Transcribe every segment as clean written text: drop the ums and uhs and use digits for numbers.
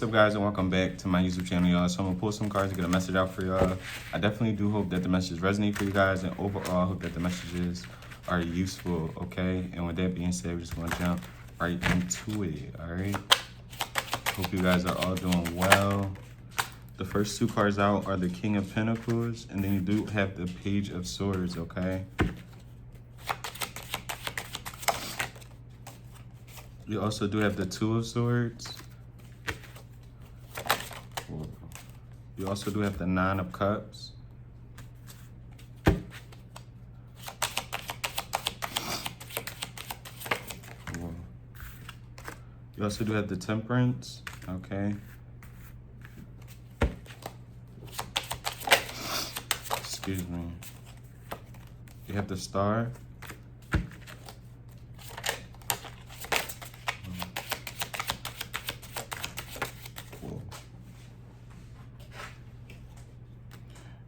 What's up, guys, and welcome back to my YouTube channel, y'all. So I'm gonna pull some cards to get a message out for y'all. I definitely do hope that the messages resonate for you guys, and overall I hope that the messages are useful, okay? And with that being said, we're just gonna jump right into it, all right? Hope you guys are all doing well. The first two cards out are the King of Pentacles, and then you do have the Page of Swords, okay? You also do have the Two of Swords. You also do have the Nine of Cups. You also do have the Temperance, okay? Excuse me. You have the Star.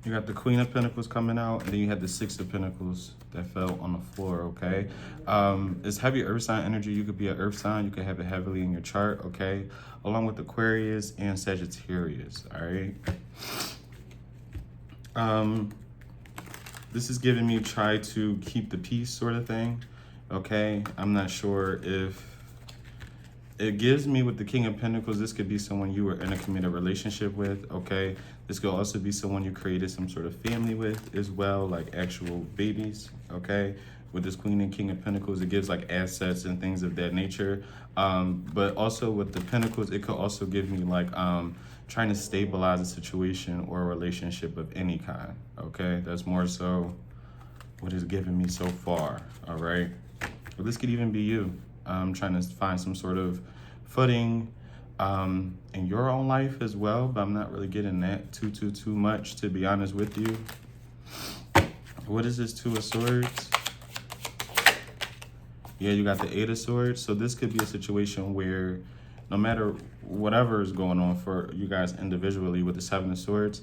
You got the Queen of Pentacles coming out, and then you had the Six of Pentacles that fell on the floor, okay? It's heavy earth sign energy. You could be an earth sign. You could have it heavily in your chart, okay? Along with Aquarius and Sagittarius, all right? This is giving me try to keep the peace sort of thing, okay? I'm not sure if it gives me with the King of Pentacles, this could be someone you were in a committed relationship with, okay? This could also be someone you created some sort of family with as well, like actual babies, okay? With this Queen and King of Pentacles, it gives like assets and things of that nature. But also with the Pentacles, it could also give me like trying to stabilize a situation or a relationship of any kind, okay? That's more so what it's giving me so far, all right? But this could even be you. Trying to find some sort of footing in your own life as well, but I'm not really getting that too much, to be honest with you. What is this Two of Swords? Yeah, you got the Eight of Swords. So this could be a situation where no matter whatever is going on for you guys individually with the Seven of Swords,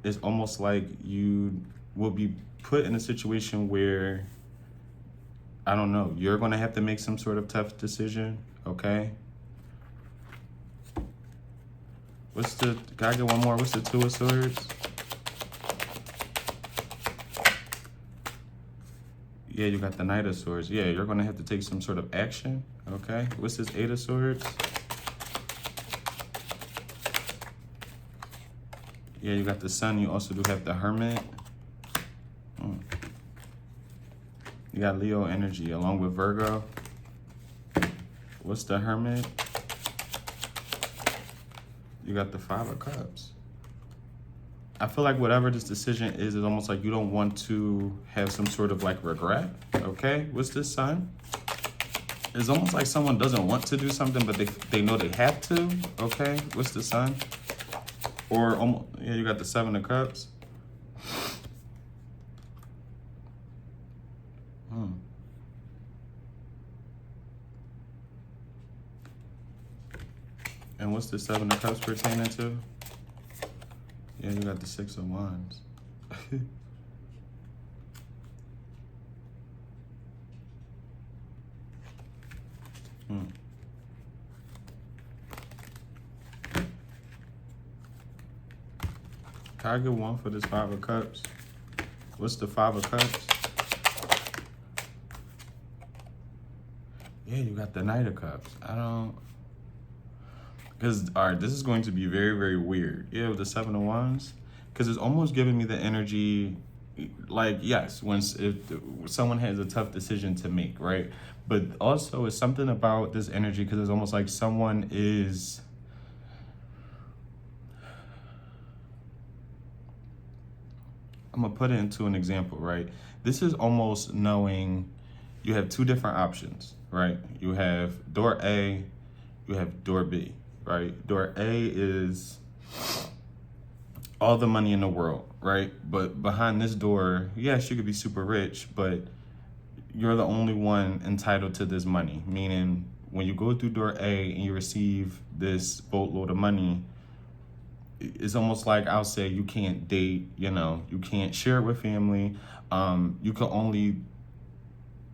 it's almost like you will be put in a situation where, I don't know, you're going to have to make some sort of tough decision, okay? Can I get one more? What's the Two of Swords? Yeah, you got the Knight of Swords. Yeah, you're going to have to take some sort of action, okay? What's this Eight of Swords? Yeah, you got the Sun. You also do have the Hermit. You got Leo energy along with Virgo. What's the Hermit? You got the Five of Cups. I feel like whatever this decision is almost like you don't want to have some sort of like regret, okay? What's this Sun? It's almost like someone doesn't want to do something, but they know they have to, okay? What's the Sun? Or, almost, yeah, you got the Seven of Cups. And what's the Seven of Cups pertaining to? Yeah, you got the Six of Wands. Can I get one for this Five of Cups? What's the Five of Cups? Yeah, you got the Knight of Cups. Because, all right, this is going to be very weird. Yeah, with the Seven of Wands. Because it's almost giving me the energy, like, yes, if someone has a tough decision to make, right? But also it's something about this energy because it's almost like someone is, I'm going to put it into an example, right? This is almost knowing you have two different options, right? You have door A, you have door B. Right? Door A is all the money in the world, right? But behind this door, yes, you could be super rich, but you're the only one entitled to this money. Meaning, when you go through door A and you receive this boatload of money, it's almost like I'll say you can't date, you can't share it with family. You can only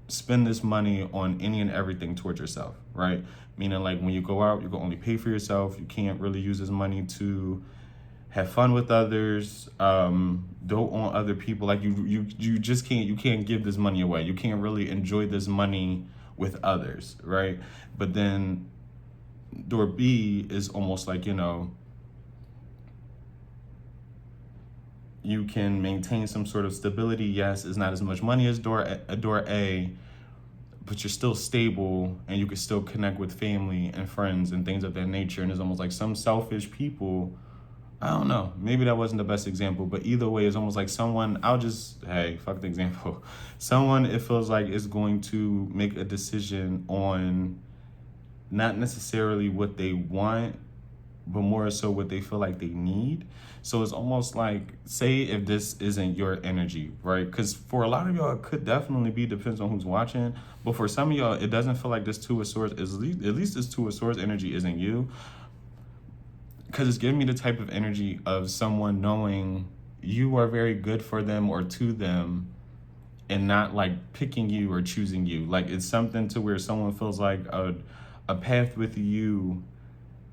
spend this money on any and everything towards yourself, right? Meaning like when you go out, you can only pay for yourself. You can't really use this money to have fun with others, dote on other people. Like you just can't, you can't give this money away. You can't really enjoy this money with others, right? But then door B is almost like, you can maintain some sort of stability. Yes, it's not as much money as door A, but you're still stable and you can still connect with family and friends and things of that nature. And it's almost like some selfish people, I don't know, maybe that wasn't the best example, but either way, it's almost like someone, hey, fuck the example. Someone, it feels like, is going to make a decision on not necessarily what they want, but more so what they feel like they need. So it's almost like, say if this isn't your energy, right? Because for a lot of y'all, it could definitely be, depends on who's watching. But for some of y'all, it doesn't feel like this Two of Swords, at least this Two of Swords energy isn't you. Because it's giving me the type of energy of someone knowing you are very good for them or to them, and not like picking you or choosing you. Like it's something to where someone feels like a path with you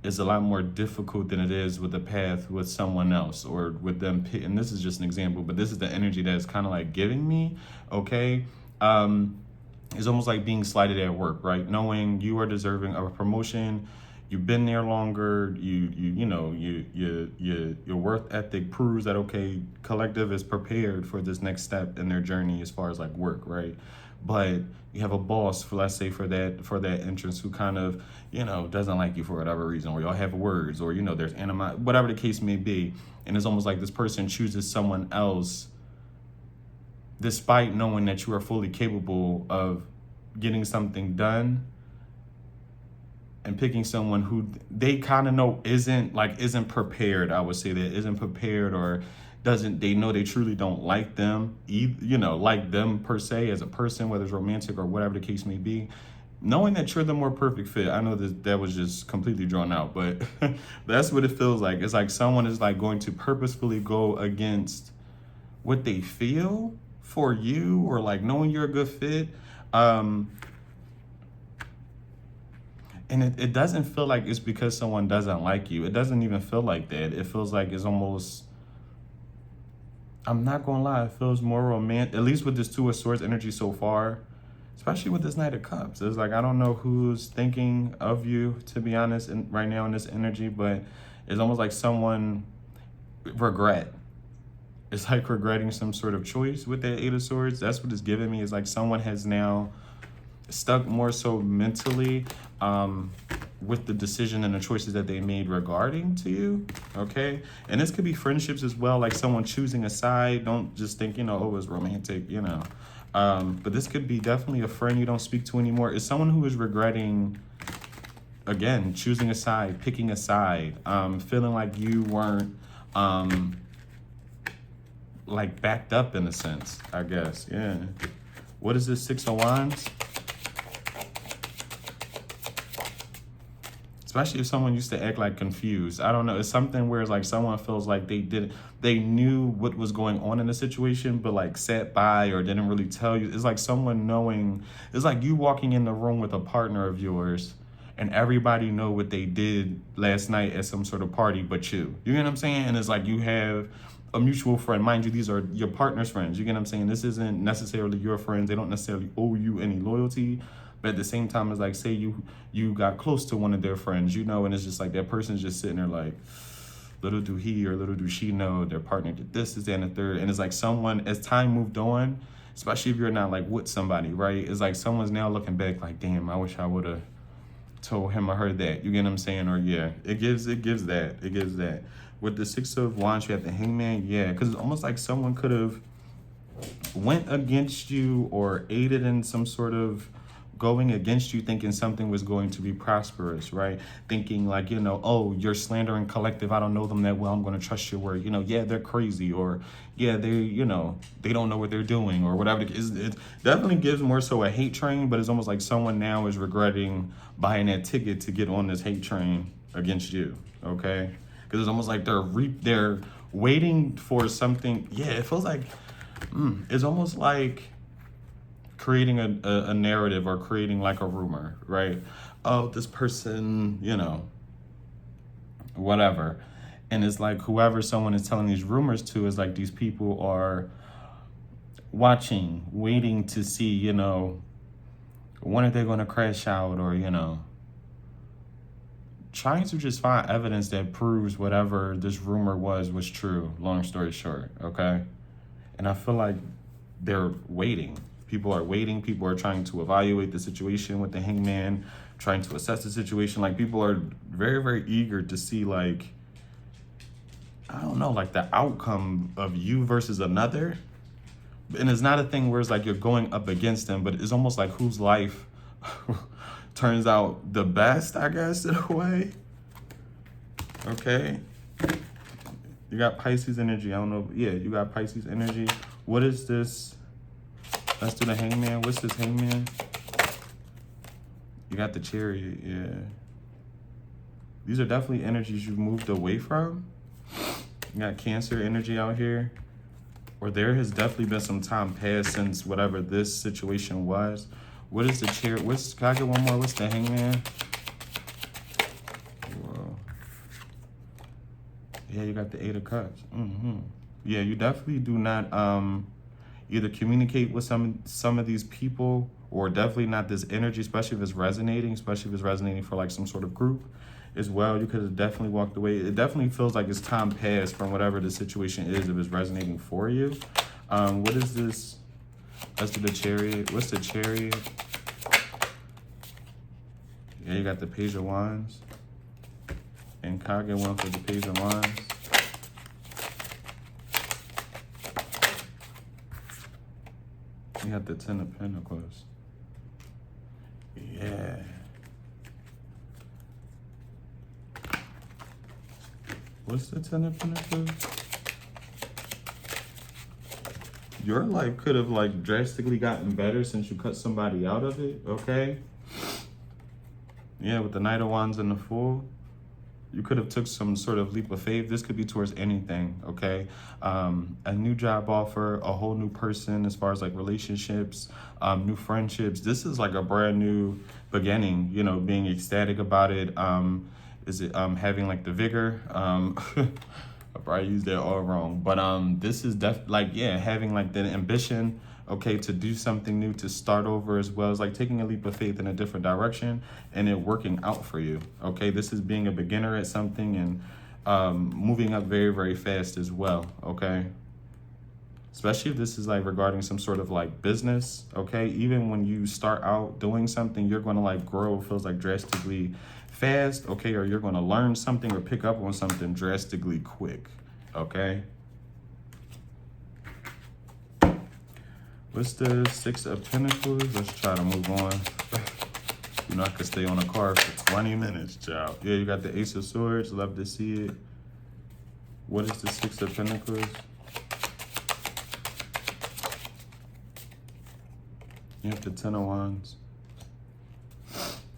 is a lot more difficult than it is with a path with someone else, or with them. And this is just an example, but this is the energy that is kind of like giving me, okay? It's almost like being slighted at work, right? Knowing you are deserving of a promotion, you've been there longer, your worth ethic proves that, okay, collective is prepared for this next step in their journey as far as like work, right? But you have a boss, for let's say for that entrance, who kind of, doesn't like you for whatever reason, or y'all have words, or there's whatever the case may be. And it's almost like this person chooses someone else despite knowing that you are fully capable of getting something done, and picking someone who they kind of know isn't prepared. I would say that isn't prepared, or they know they truly don't like them, like them per se as a person, whether it's romantic or whatever the case may be. Knowing that you're the more perfect fit. I know that was just completely drawn out, but that's what it feels like. It's like someone is like going to purposefully go against what they feel for you, or like knowing you're a good fit. And it doesn't feel like it's because someone doesn't like you. It doesn't even feel like that. It feels like it's almost, I'm not gonna lie, it feels more romantic, at least with this Two of Swords energy so far, especially with this Knight of Cups. It's like, I don't know who's thinking of you, to be honest, right now in this energy, but it's almost like someone regret. It's like regretting some sort of choice with that Eight of Swords. That's what it's giving me. It's like someone has now stuck more so mentally with the decision and the choices that they made regarding to you, okay? And this could be friendships as well, like someone choosing a side. Don't just think, oh, it's romantic, but this could be definitely a friend you don't speak to anymore. It's someone who is regretting, again, choosing a side, picking a side, feeling like you weren't like backed up in a sense, I guess. Yeah. What is this Six of Wands? Especially if someone used to act like confused. I don't know. It's something where it's like someone feels like they knew what was going on in the situation, but like sat by or didn't really tell you. It's like someone knowing, it's like you walking in the room with a partner of yours and everybody know what they did last night at some sort of party but you. You get what I'm saying? And it's like you have a mutual friend. Mind you, these are your partner's friends. You get what I'm saying? This isn't necessarily your friends. They don't necessarily owe you any loyalty. But at the same time, it's like, say you got close to one of their friends, and it's just like that person's just sitting there like, little do he or little do she know their partner did this, and the third. And it's like someone, as time moved on, especially if you're not like with somebody, right? It's like someone's now looking back like, damn, I wish I would have told him or her that. You get what I'm saying? Or yeah, it gives that. With the Six of Wands, you have the Hangman, yeah, because it's almost like someone could have went against you or aided in some sort of going against you, thinking something was going to be prosperous, right? Thinking like, oh, you're slandering collective. I don't know them that well. I'm going to trust your word. Yeah, they're crazy, or yeah, they don't know what they're doing, or whatever. It definitely gives more so a hate train, but it's almost like someone now is regretting buying that ticket to get on this hate train against you, okay? Because it's almost like they're waiting for something. Yeah, it feels like, it's almost like, creating a narrative or creating like a rumor, right? Oh, this person, whatever. And it's like whoever someone is telling these rumors to is like these people are watching, waiting to see, when are they going to crash out, or, trying to just find evidence that proves whatever this rumor was true, long story short, okay? And I feel like they're waiting. People are waiting. People are trying to evaluate the situation with the hangman, trying to assess the situation. Like, people are very, very eager to see, like, I don't know, like the outcome of you versus another. And it's not a thing where it's like you're going up against them, but it's almost like whose life turns out the best, I guess, in a way. Okay. You got Pisces energy. I don't know. Yeah, you got Pisces energy. What is this? Let's do the hangman. What's this hangman? You got the Chariot. Yeah. These are definitely energies you've moved away from. You got Cancer energy out here. Or there has definitely been some time past since whatever this situation was. What is the Chariot? Can I get one more? What's the hangman? Whoa. Yeah, you got the Eight of Cups. Yeah, you definitely do not either communicate with some of these people, or definitely not this energy, especially if it's resonating, for like some sort of group as well. You could have definitely walked away. It definitely feels like it's time passed from whatever the situation is if it's resonating for you. What is this? Let's do the Chariot. What's the Chariot? Yeah, you got the Page of Wands. And Kage went for the Page of Wands. You got the Ten of Pentacles. Yeah. What's the Ten of Pentacles? Your life could have like drastically gotten better since you cut somebody out of it, okay? Yeah, with the Knight of Wands and the Fool. You could have took some sort of leap of faith. This could be towards anything, okay? A new job offer, a whole new person as far as like relationships, new friendships. This is like a brand new beginning, being ecstatic about it. Is it having like the vigor? I probably used that all wrong. But this is having like the ambition, okay, to do something new, to start over, as well as like taking a leap of faith in a different direction and it working out for you, okay? This is being a beginner at something and moving up very, very fast as well, okay? Especially if this is like regarding some sort of like business, okay? Even when you start out doing something, you're going to like grow, feels like drastically fast, okay? Or you're going to learn something or pick up on something drastically quick, okay? What's the Six of Pentacles? Let's try to move on. I could stay on a card for 20 minutes, child. Yeah, you got the Ace of Swords. Love to see it. What is the Six of Pentacles? You have the Ten of Wands.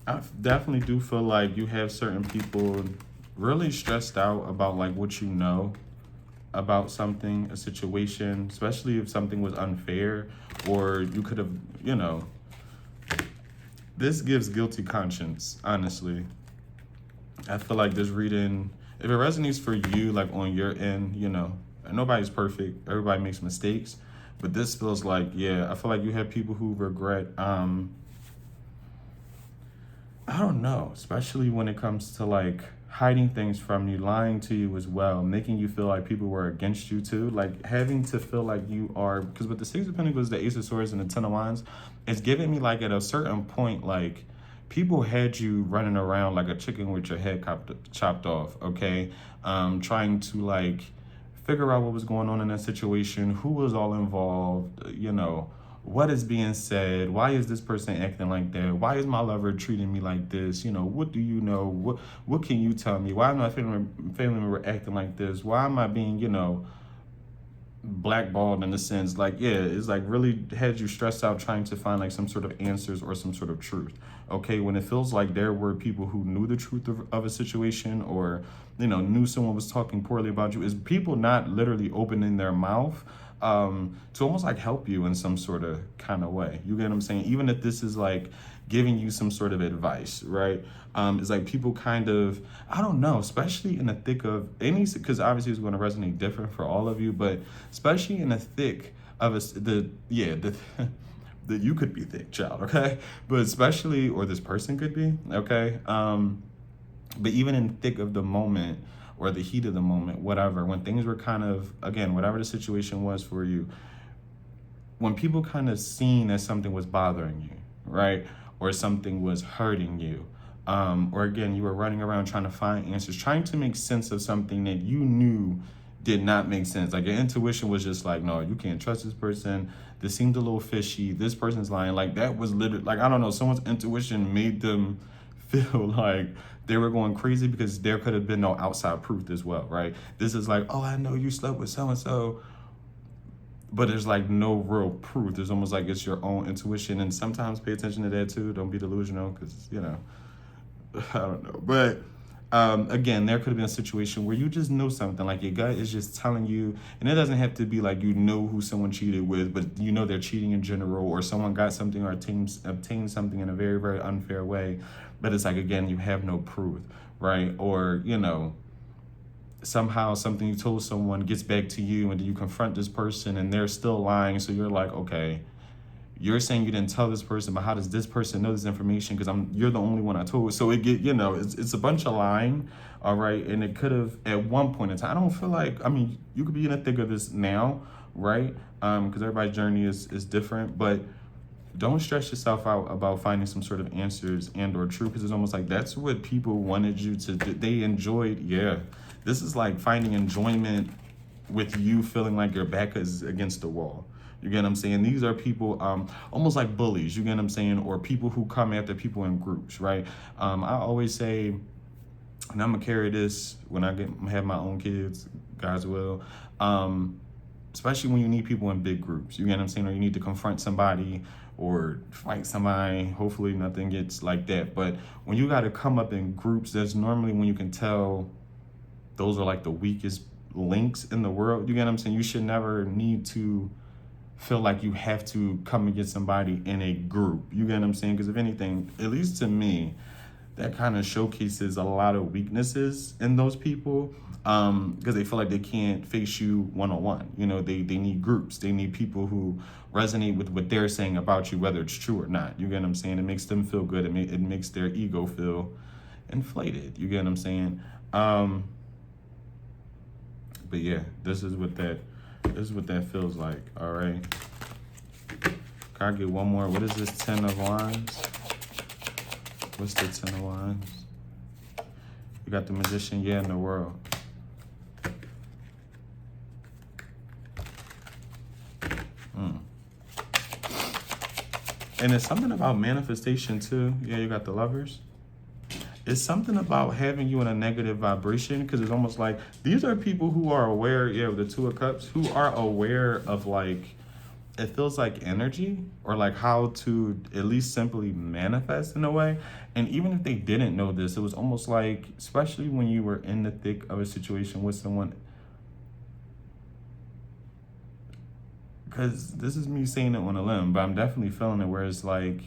I definitely do feel like you have certain people really stressed out about like what you know about something, a situation, especially if something was unfair or you could have, this gives guilty conscience, honestly. I feel like this reading, if it resonates for you, like on your end, nobody's perfect, everybody makes mistakes, but this feels like, yeah, I feel like you have people who regret, I don't know, especially when it comes to like hiding things from you, lying to you as well, making you feel like people were against you too, like having to feel like you are, because with the Six of Pentacles, the Ace of Swords, and the Ten of Wands, it's giving me like at a certain point, like people had you running around like a chicken with your head chopped off, okay? Trying to like figure out what was going on in that situation, who was all involved, what is being said, why is this person acting like that, why is my lover treating me like this, what do you know, what can you tell me, why am my family member acting like this, why am I being, blackballed in a sense, like, yeah, it's like really had you stressed out trying to find like some sort of answers or some sort of truth, okay? When it feels like there were people who knew the truth of a situation, or knew someone was talking poorly about you, is people not literally opening their mouth, to almost like help you in some sort of kind of way. You get what I'm saying? Even if this is like giving you some sort of advice, right? It's like people kind of, I don't know, especially in the thick of any, because obviously it's going to resonate different for all of you, but especially in the thick of the you could be thick, child, okay? But especially, or this person could be, okay? But even in thick of the moment or the heat of the moment, whatever, when things were kind of, again, whatever the situation was for you, when people kind of seen that something was bothering you, right? Or something was hurting you, or again, you were running around trying to find answers, trying to make sense of something that you knew did not make sense. Like your intuition was just like, no, you can't trust this person. This seemed a little fishy. This person's lying. Like that was literally, like, I don't know, someone's intuition made them feel like they were going crazy because there could have been no outside proof as well, right? This is like, oh, I know you slept with so-and-so, but there's like no real proof. There's almost like it's your own intuition. And sometimes pay attention to that too. Don't be delusional because, you know, I don't know. But again, there could have been a situation where you just know something, like your gut is just telling you, and it doesn't have to be like you know who someone cheated with, but you know they're cheating in general, or someone got something or obtained something in a very, very unfair way. But it's like, again, you have no proof, right? Or, you know, somehow something you told someone gets back to you and then you confront this person and they're still lying. So you're like, okay, you're saying you didn't tell this person, but how does this person know this information? Because you're the only one I told. So it get, you know, it's a bunch of lying, all right? And it could have at one point in time, I don't feel like, I mean, you could be in the thick of this now, right? Because everybody's journey is different, but don't stress yourself out about finding some sort of answers and or truth, because it's almost like that's what people wanted you to do. They enjoyed, yeah. This is like finding enjoyment with you feeling like your back is against the wall. You get what I'm saying? These are people almost like bullies, you get what I'm saying? Or people who come after people in groups, right? I always say, and I'm gonna carry this when I have my own kids, God's will, especially when you need people in big groups, you get what I'm saying? Or you need to confront somebody or fight somebody. Hopefully nothing gets like that. But when you gotta come up in groups, that's normally when you can tell those are like the weakest links in the world. You get what I'm saying? You should never need to feel like you have to come against somebody in a group. You get what I'm saying? Because if anything, at least to me, that kind of showcases a lot of weaknesses in those people, because they feel like they can't face you one-on-one. You know, they need groups. They need people who resonate with what they're saying about you, whether it's true or not. You get what I'm saying? It makes them feel good. It makes their ego feel inflated. You get what I'm saying? But yeah, this is what that feels like. All right. Can I get one more? What is this 10 of Wands? What's the 10 of Wands? You got the Magician, yeah, in the World. And it's something about manifestation too. Yeah, you got the Lovers. It's something about having you in a negative vibration, because it's almost like these are people who are aware, yeah, the Two of Cups, who are aware of like, it feels like energy, or like how to at least simply manifest in a way. And even if they didn't know this, it was almost like, especially when you were in the thick of a situation with someone, because this is me saying it on a limb, but I'm definitely feeling it, where it's like,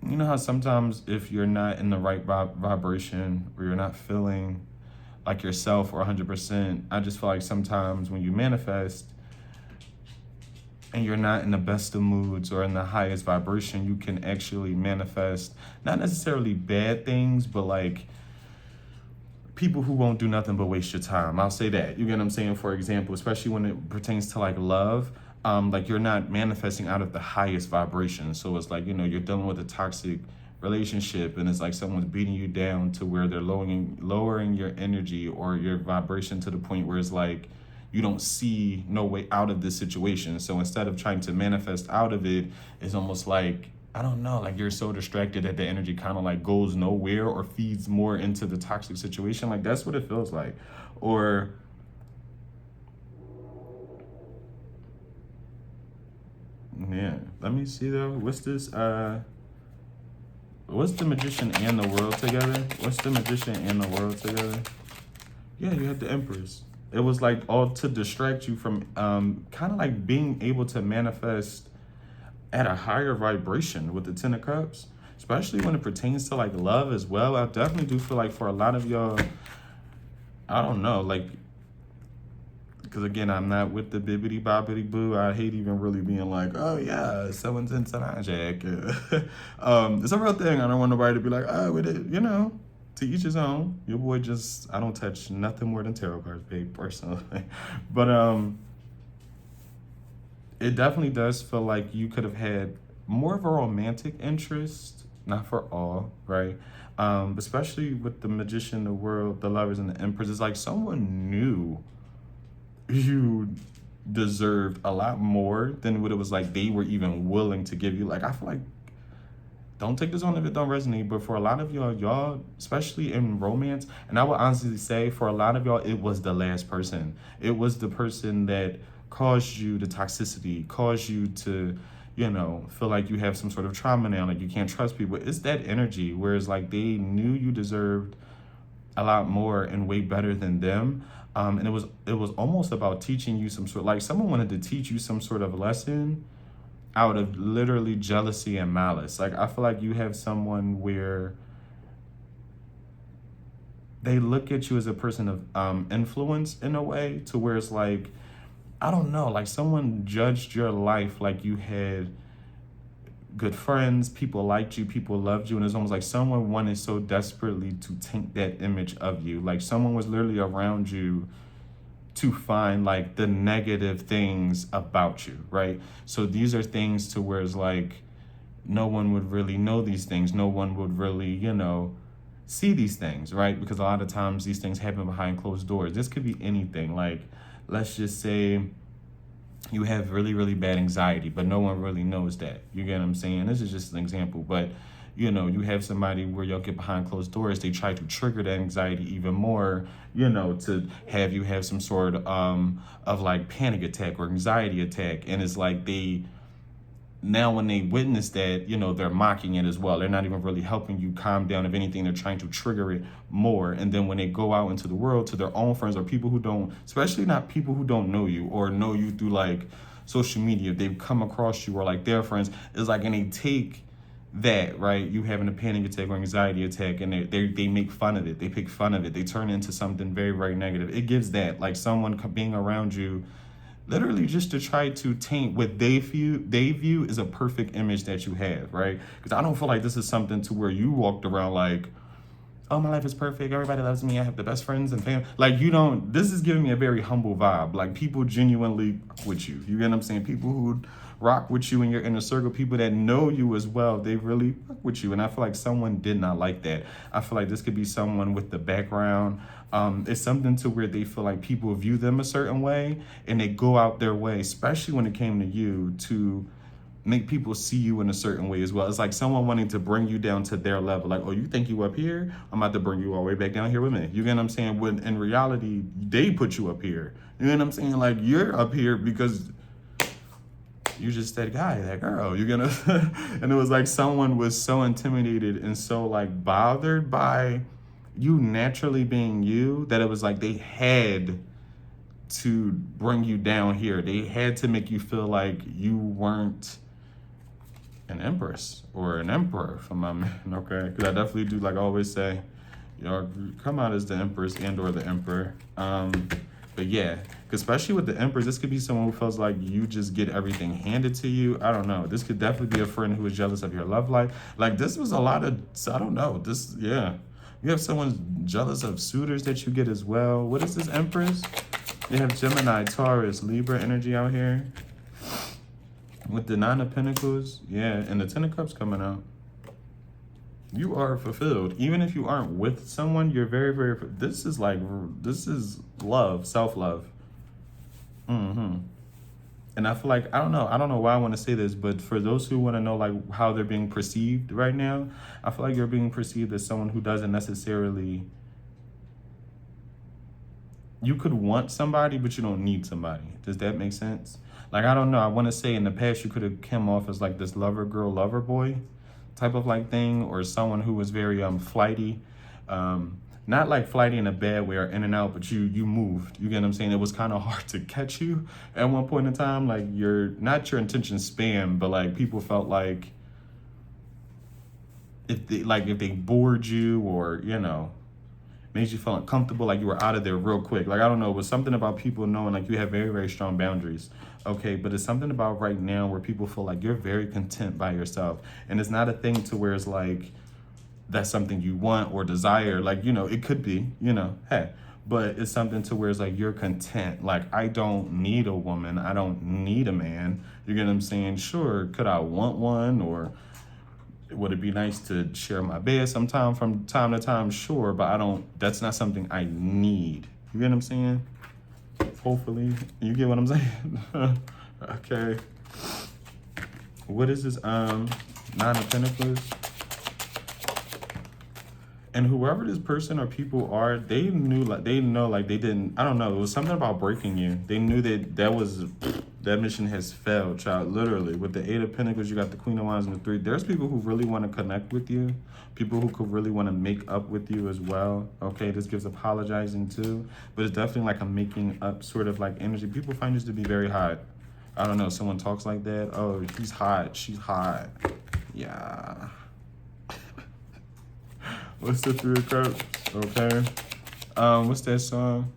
you know how sometimes if you're not in the right vibration, or you're not feeling like yourself or 100%, I just feel like sometimes when you manifest and you're not in the best of moods or in the highest vibration, you can actually manifest not necessarily bad things, but like people who won't do nothing but waste your time. I'll say that. You get what I'm saying? For example, especially when it pertains to like love, like you're not manifesting out of the highest vibration. So it's like, you know, you're dealing with a toxic relationship and it's like someone's beating you down to where they're lowering your energy or your vibration to the point where it's like you don't see no way out of this situation. So instead of trying to manifest out of it, it's almost like, I don't know, like you're so distracted that the energy kind of like goes nowhere or feeds more into the toxic situation. Like that's what it feels like. Or yeah, let me see though. What's this? What's the Magician and the World together? What's the Magician and the World together? Yeah, you have the Empress. It was like all to distract you from kind of like being able to manifest at a higher vibration with the Ten of Cups, especially when it pertains to like love as well. I definitely do feel like for a lot of y'all, I don't know, like, because again, I'm not with the bibbity bobbity boo. I hate even really being like, oh yeah, someone's in Jack. It's a real thing. I don't want nobody to be like, oh, it is, to each his own. Your boy I don't touch nothing more than tarot cards, babe, personally. But it definitely does feel like you could have had more of a romantic interest, not for all, right? Especially with the Magician, the World, the Lovers, and the Empress. It's like someone knew you deserved a lot more than what it was like they were even willing to give you. Like, I feel like, don't take this on if it don't resonate, but for a lot of y'all, especially in romance, and I would honestly say for a lot of y'all, it was the last person. It was the person that caused you the toxicity, caused you to, feel like you have some sort of trauma now, like you can't trust people. It's that energy, whereas like they knew you deserved a lot more and way better than them. And it was almost about teaching you some sort, like someone wanted to teach you some sort of lesson out of literally jealousy and malice. Like, I feel like you have someone where they look at you as a person of influence in a way, to where it's like, I don't know, like someone judged your life like you had good friends, people liked you, people loved you, and it's almost like someone wanted so desperately to taint that image of you. Like someone was literally around you to find like the negative things about you, right? So these are things to where it's like no one would really know these things. No one would really, see these things, right? Because a lot of times these things happen behind closed doors. This could be anything. Like, let's just say you have really, really bad anxiety, but no one really knows that. You get what I'm saying? This is just an example, but you have somebody where y'all get behind closed doors, they try to trigger that anxiety even more, to have you have some sort of like panic attack or anxiety attack. And it's like now when they witness that, they're mocking it as well. They're not even really helping you calm down. If anything, they're trying to trigger it more. And then when they go out into the world to their own friends or people who don't, especially not people who don't know you or know you through like social media, they've come across you or like their friends, it's like, and they take that, right? You having a panic attack or anxiety attack, and they make fun of it. They pick fun of it. They turn it into something very, very negative. It gives that, like someone being around you literally just to try to taint what they view is a perfect image that you have, right? Because I don't feel like this is something to where you walked around like, oh, my life is perfect, everybody loves me, I have the best friends and family. Like, this is giving me a very humble vibe. Like, people genuinely with you. You get what I'm saying? People who rock with you in your inner circle, people that know you as well, they really fuck with you. And I feel like someone did not like that. I feel like this could be someone with the background. It's something to where they feel like people view them a certain way, and they go out their way, especially when it came to you, to make people see you in a certain way as well. It's like someone wanting to bring you down to their level. Like, oh, you think you up here? I'm about to bring you all the way back down here with me. You get what I'm saying? When in reality, they put you up here. You know what I'm saying? Like, you're up here because you just that guy, that girl. You're gonna, and it was like someone was so intimidated and so like bothered by you naturally being you that it was like they had to bring you down here. They had to make you feel like you weren't an empress or an emperor for my man, okay? Because I definitely do, like I always say, come out as the empress and or the emperor. But yeah, especially with the empress, this could be someone who feels like you just get everything handed to you. I don't know. This could definitely be a friend who is jealous of your love life. Like, this was a lot of, I don't know. Yeah. You have someone jealous of suitors that you get as well. What is this, empress? You have Gemini, Taurus, Libra energy out here. With the Nine of Pentacles, yeah, and the Ten of Cups coming out. You are fulfilled. Even if you aren't with someone, you're very, very, this is love, self-love. And I feel like, I don't know why I want to say this, but for those who want to know like how they're being perceived right now, I feel like you're being perceived as someone who doesn't necessarily, you could want somebody, but you don't need somebody. Does that make sense? Like, I don't know. I want to say in the past, you could have come off as like this lover girl, lover boy type of like thing, or someone who was very flighty. Now not like flighty in a bad way or in and out, but you moved. You get what I'm saying? It was kind of hard to catch you at one point in time. Like not your intention spam, but like people felt like if they bored you or, you know, made you feel uncomfortable, like you were out of there real quick. Like, I don't know, it was something about people knowing like you have very, very strong boundaries. Okay, but it's something about right now where people feel like you're very content by yourself. And it's not a thing to where it's like, that's something you want or desire. Like, you know, it could be, you know, hey, but it's something to where it's like, you're content. Like, I don't need a woman. I don't need a man. You get what I'm saying? Sure, could I want one, or would it be nice to share my bed sometime from time to time? Sure, but that's not something I need. You get what I'm saying? Hopefully, you get what I'm saying? Okay. What is this? Nine of Pentacles. And whoever this person or people are, they know, like, they didn't, I don't know, it was something about breaking you. They knew that mission has failed, child, literally. With the Eight of Pentacles, you got the Queen of Wands and the Three. There's people who really want to connect with you, people who could really want to make up with you as well. Okay, this gives apologizing too, but it's definitely like a making up sort of like energy. People find this to be very hot. I don't know, someone talks like that. Oh, he's hot, she's hot. Yeah. What's the Three of Cups? Okay. What's that song?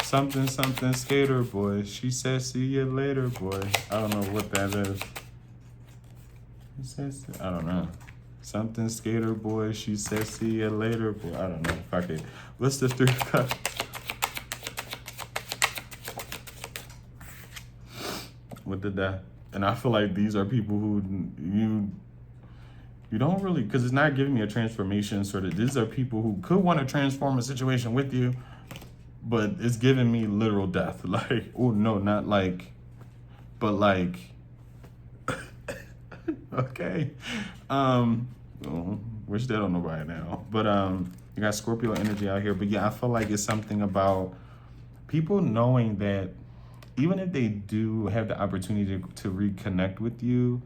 Something, something, skater boy. She said, see you later, boy. I don't know what that is. He says, I don't know. Something, skater boy. She said, see you later, boy. I don't know. Fuck it. What's the Three of Cups? What did that? And I feel like these are people who you don't really, because it's not giving me a transformation sort of. These are people who could want to transform a situation with you, but it's giving me literal death. Like, oh no, not like, but like, okay. Wish that on nobody now. But you got Scorpio energy out here. But yeah, I feel like it's something about people knowing that even if they do have the opportunity to reconnect with you,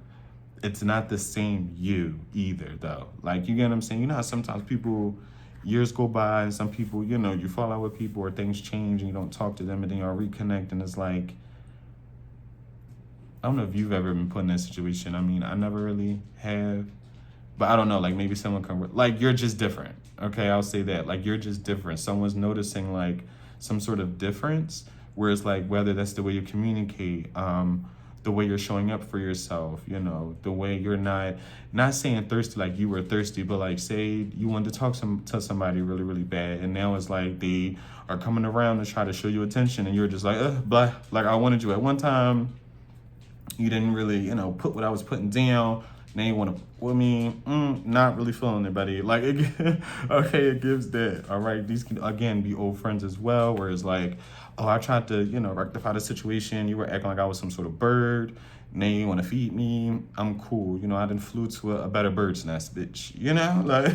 it's not the same you either, though. Like, you get what I'm saying? You know how sometimes people, years go by and some people, you know, you fall out with people or things change and you don't talk to them and then y'all reconnect and it's like, I don't know if you've ever been put in that situation. I mean, I never really have, but I don't know, like maybe someone can, like, you're just different. Okay, I'll say that. Like, you're just different. Someone's noticing like some sort of difference, where it's like, whether that's the way you communicate, the way you're showing up for yourself, you know, the way you're not saying thirsty like you were thirsty, but like, say you wanted to talk to somebody really, really bad, and now it's like they are coming around to try to show you attention, and you're just like, blah, like I wanted you at one time, you didn't really, you know, put what I was putting down, now you want to, well, I mean, not really feeling it, buddy. Like, okay, it gives that, all right? These can, again, be old friends as well, where it's like, oh, I tried to, you know, rectify the situation. You were acting like I was some sort of bird. Now you want to feed me. I'm cool. You know, I done flew to a better bird's nest, bitch. You know, like,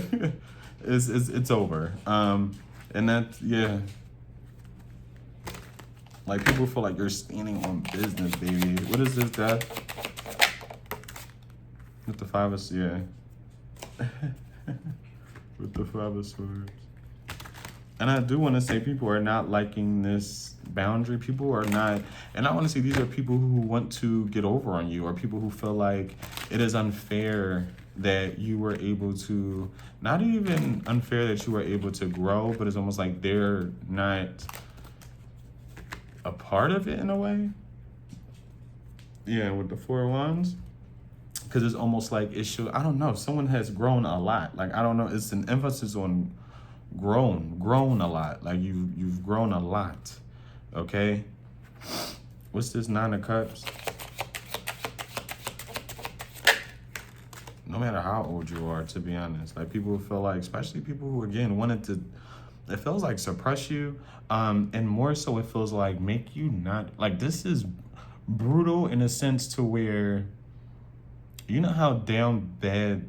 it's over. And that, yeah. Like, people feel like you're standing on business, baby. What is this, Death? With the Five of, yeah. With the Five of Swords. And I do want to say people are not liking this boundary. People are not, and I want to say these are people who want to get over on you, or people who feel like it is unfair that you were able to, not even unfair that you were able to grow, but it's almost like they're not a part of it in a way. Yeah, with the Four of Wands. Because it's almost like it should, I don't know, someone has grown a lot. Like, I don't know, it's an emphasis on grown a lot. Like, you've grown a lot, okay? What's this Nine of Cups? No matter how old you are, to be honest, like, people feel like, especially people who, again, wanted to, it feels like suppress you, and more so it feels like make you not, like, this is brutal in a sense to where, you know how down bad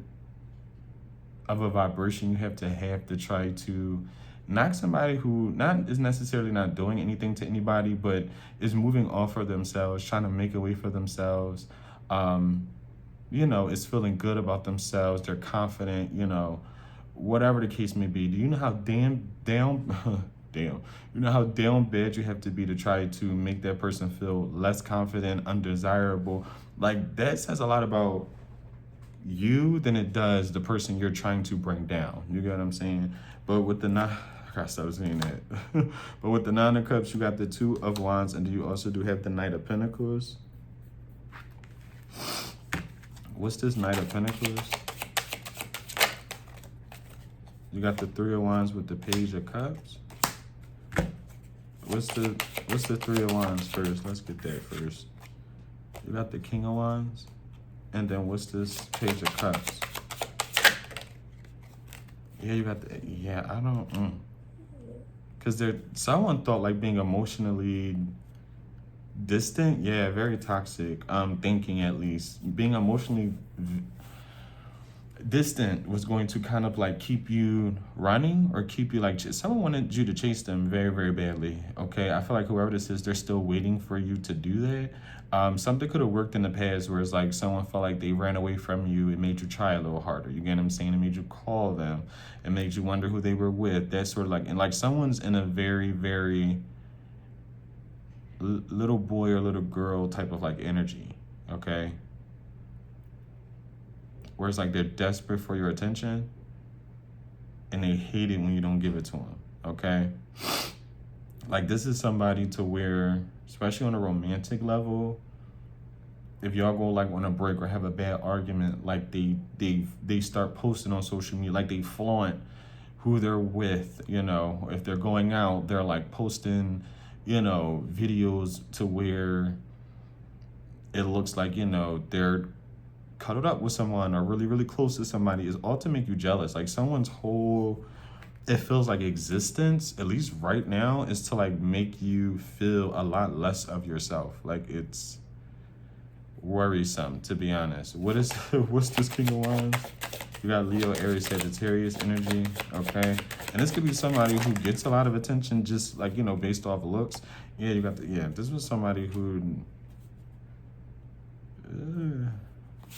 of a vibration you have to try to knock somebody who is necessarily not doing anything to anybody, but is moving off for themselves, trying to make a way for themselves, you know, is feeling good about themselves, they're confident, you know, whatever the case may be. Do you know how damn damn, you know how damn bad you have to be to try to make that person feel less confident, undesirable? Like, that says a lot about you than it does the person you're trying to bring down. You get what I'm saying? But with the nine, I stop saying that. But with the Nine of Cups, you got the Two of Wands, and you also do have the Knight of Pentacles. What's this Knight of Pentacles? You got the Three of Wands with the Page of Cups. What's the Three of Wands first? Let's get that first. You got the King of Wands. And then what's this Page of Cups? Yeah, you got the, yeah, I don't, because someone thought like being emotionally distant, yeah, very toxic, thinking at least. Being emotionally distant was going to kind of like keep you running or keep you like, someone wanted you to chase them very, very badly, okay? I feel like whoever this is, they're still waiting for you to do that. Something could have worked in the past where it's like someone felt like they ran away from you. It made you try a little harder. You get what I'm saying? It made you call them. It made you wonder who they were with. That sort of like, and like someone's in a very, very little boy or little girl type of like energy, okay? Where it's like they're desperate for your attention and they hate it when you don't give it to them, okay? Like, this is somebody to where, especially on a romantic level, if y'all go like on a break or have a bad argument, like they start posting on social media, like they flaunt who they're with, you know. If they're going out, they're like posting, you know, videos to where it looks like, you know, they're cuddled up with someone or really, really close to somebody. Is all to make you jealous. Like, someone's whole, it feels like existence, at least right now, is to like make you feel a lot less of yourself. Like, it's worrisome, to be honest. What's this King of Wands? You got Leo, Aries, Sagittarius energy, okay? And this could be somebody who gets a lot of attention just like, you know, based off of looks. Yeah, you got the, yeah, this was somebody who,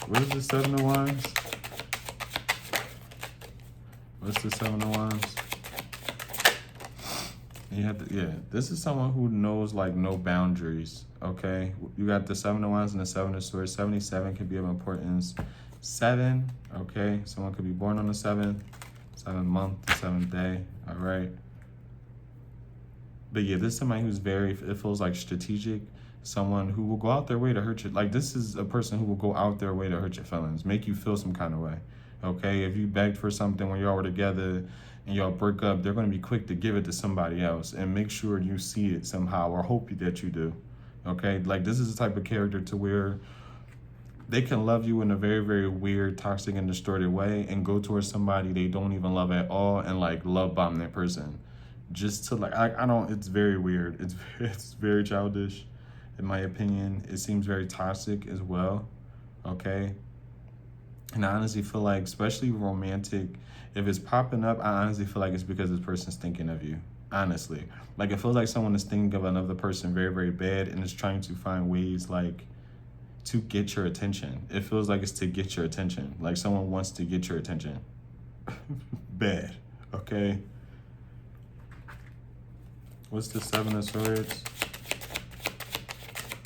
what is the Seven of Wands? What's the Seven of Wands? You have to, yeah, this is someone who knows like no boundaries, okay? You got the Seven of Wands and the Seven of Swords. 77 can be of importance. 7, okay? Someone could be born on the 7th month, the 7th day, all right? But yeah, this is somebody who's very, it feels like strategic. Someone who will go out their way to hurt you. Like, this is a person who will go out their way to hurt your feelings, make you feel some kind of way, okay? If you begged for something when y'all were together and y'all break up, they're going to be quick to give it to somebody else and make sure you see it somehow, or hope that you do, okay? Like, this is the type of character to where they can love you in a very, very weird, toxic, and distorted way and go towards somebody they don't even love at all and like love bomb that person. Just to like, I don't, it's very weird. It's very childish, in my opinion. It seems very toxic as well, okay? And I honestly feel like, especially romantic, if it's popping up, I honestly feel like it's because this person's thinking of you, honestly. Like, it feels like someone is thinking of another person very, very bad and is trying to find ways, like, to get your attention. It feels like it's to get your attention. Like, someone wants to get your attention. Bad, okay? What's the Seven of Swords?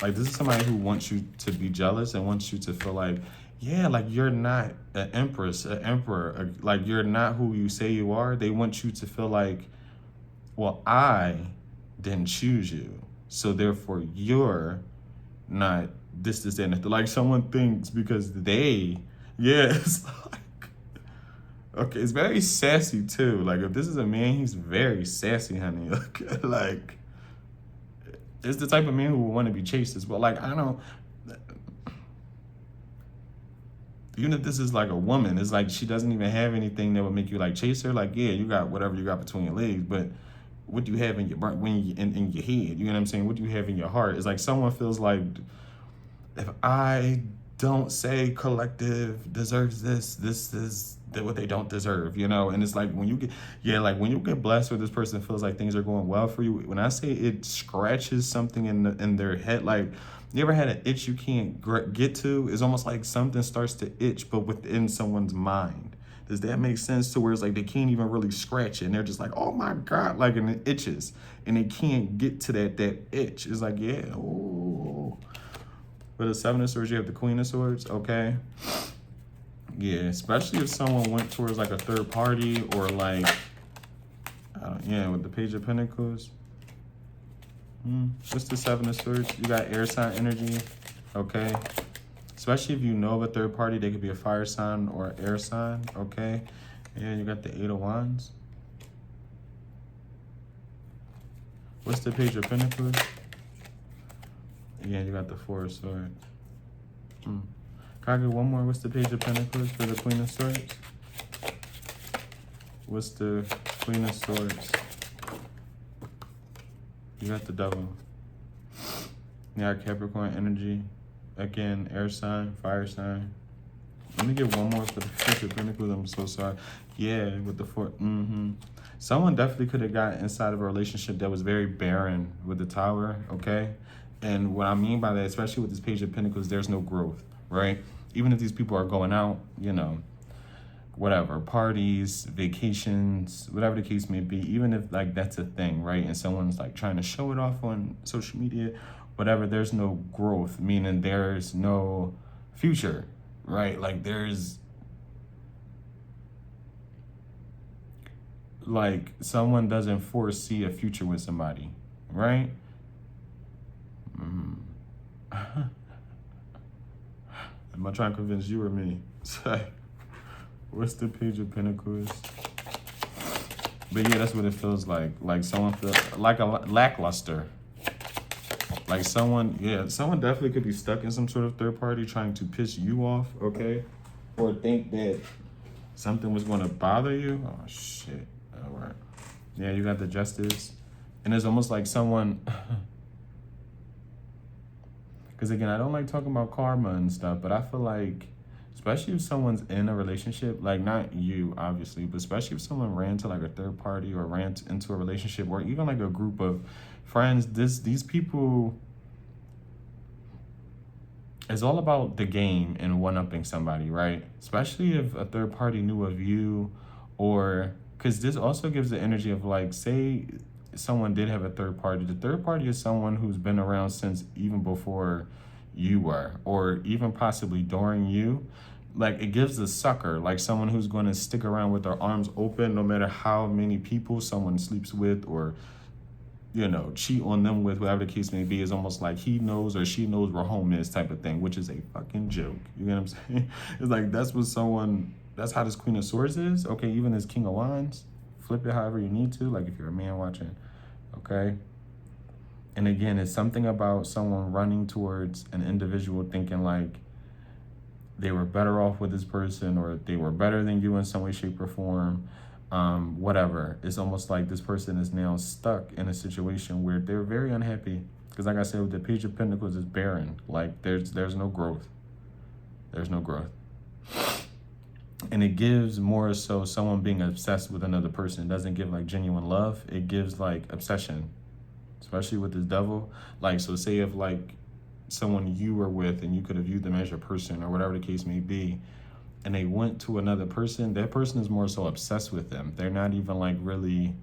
Like, this is somebody who wants you to be jealous and wants you to feel like, yeah, like you're not an empress, an emperor, like you're not who you say you are. They want you to feel like, well, I didn't choose you, so therefore you're not this, and like someone thinks because they, yeah, it's like, okay, it's very sassy too. Like, if this is a man, he's very sassy, honey. Okay, like, it's the type of man who will want to be chased as well. Like, I don't, even if this is like a woman, it's like she doesn't even have anything that would make you like chase her. Like, yeah, you got whatever you got between your legs, but what do you have in your in your head? You know what I'm saying? What do you have in your heart? It's like someone feels like, if I don't say collective deserves this is what they don't deserve, you know? And it's like when you get, yeah, like when you get blessed with this person feels like things are going well for you. When I say it scratches something in their head, like, you ever had an itch you can't get to? It's almost like something starts to itch, but within someone's mind. Does that make sense? To where it's like they can't even really scratch it, and they're just like, oh my God, like, and it itches, and they can't get to that itch. It's like, yeah, oh. For the Seven of Swords, you have the Queen of Swords, okay? Yeah, especially if someone went towards like a third party or like, yeah, with the Page of Pentacles. Just the Seven of Swords. You got air sign energy, okay? Especially if you know of a third party, they could be a fire sign or an air sign, okay? And you got the Eight of Wands. What's the Page of Pentacles? Yeah, you got the Four of Swords. Can I get one more? What's the Page of Pentacles for the Queen of Swords? What's the Queen of Swords? You got the Devil. You got Capricorn energy. Again, air sign, fire sign. Let me get one more for the Page of Pentacles. I'm so sorry. Yeah, with the Four. Someone definitely could have got inside of a relationship that was very barren with the Tower, okay? And what I mean by that, especially with this Page of Pentacles, there's no growth, right? Even if these people are going out, you know, whatever, parties, vacations, whatever the case may be, even if like that's a thing, right? And someone's like trying to show it off on social media, whatever, there's no growth, meaning there's no future, right? Like there's, like someone doesn't foresee a future with somebody, right? Am I trying to convince you or me? What's the Page of Pentacles? But yeah, that's what it feels like. Like someone feels like a lackluster. Like someone, yeah, someone definitely could be stuck in some sort of third party trying to piss you off, okay? Or think that something was going to bother you. Oh, shit. All right. Yeah, you got the Justice. And it's almost like someone... Because again, I don't like talking about karma and stuff, but I feel like, especially if someone's in a relationship, like not you, obviously, but especially if someone ran to like a third party or ran into a relationship or even like a group of friends, these people, it's all about the game and one-upping somebody, right? Especially if a third party knew of you, or, because this also gives the energy of like, say someone did have a third party. The third party is someone who's been around since even before you were, or even possibly during you. Like it gives the sucker, like someone who's going to stick around with their arms open no matter how many people someone sleeps with or, you know, cheat on them with, whatever the case may be. Is almost like he knows or she knows where home is type of thing, which is a fucking joke. You get what I'm saying? It's like that's what someone, that's how this Queen of Swords is. Okay, even this King of Wands, flip it however you need to, like if you're a man watching, okay? And again, it's something about someone running towards an individual thinking like they were better off with this person or they were better than you in some way, shape, or form, whatever. It's almost like this person is now stuck in a situation where they're very unhappy. Because like I said, with the Page of Pentacles, is barren. Like there's no growth. There's no growth. And it gives more so someone being obsessed with another person. It doesn't give like genuine love. It gives like obsession, especially with this Devil. Like, so say if like someone you were with and you could have viewed them as your person or whatever the case may be, and they went to another person, that person is more so obsessed with them. They're not even like really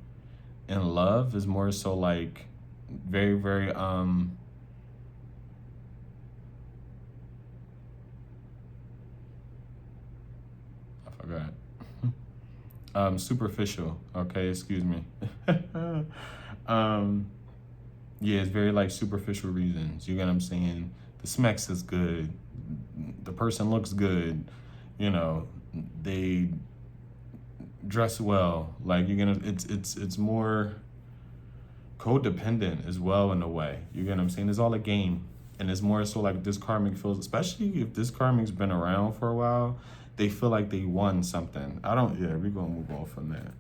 in love. It's more so like very, very, superficial, okay, excuse me. Yeah, it's very like superficial reasons. You get what I'm saying? The smacks is good. The person looks good. You know, they dress well. Like you're gonna, it's more codependent as well in a way. You get what I'm saying? It's all a game. And it's more so like this karmic feels, especially if this karmic's been around for a while, they feel like they won something. We're gonna move on from that.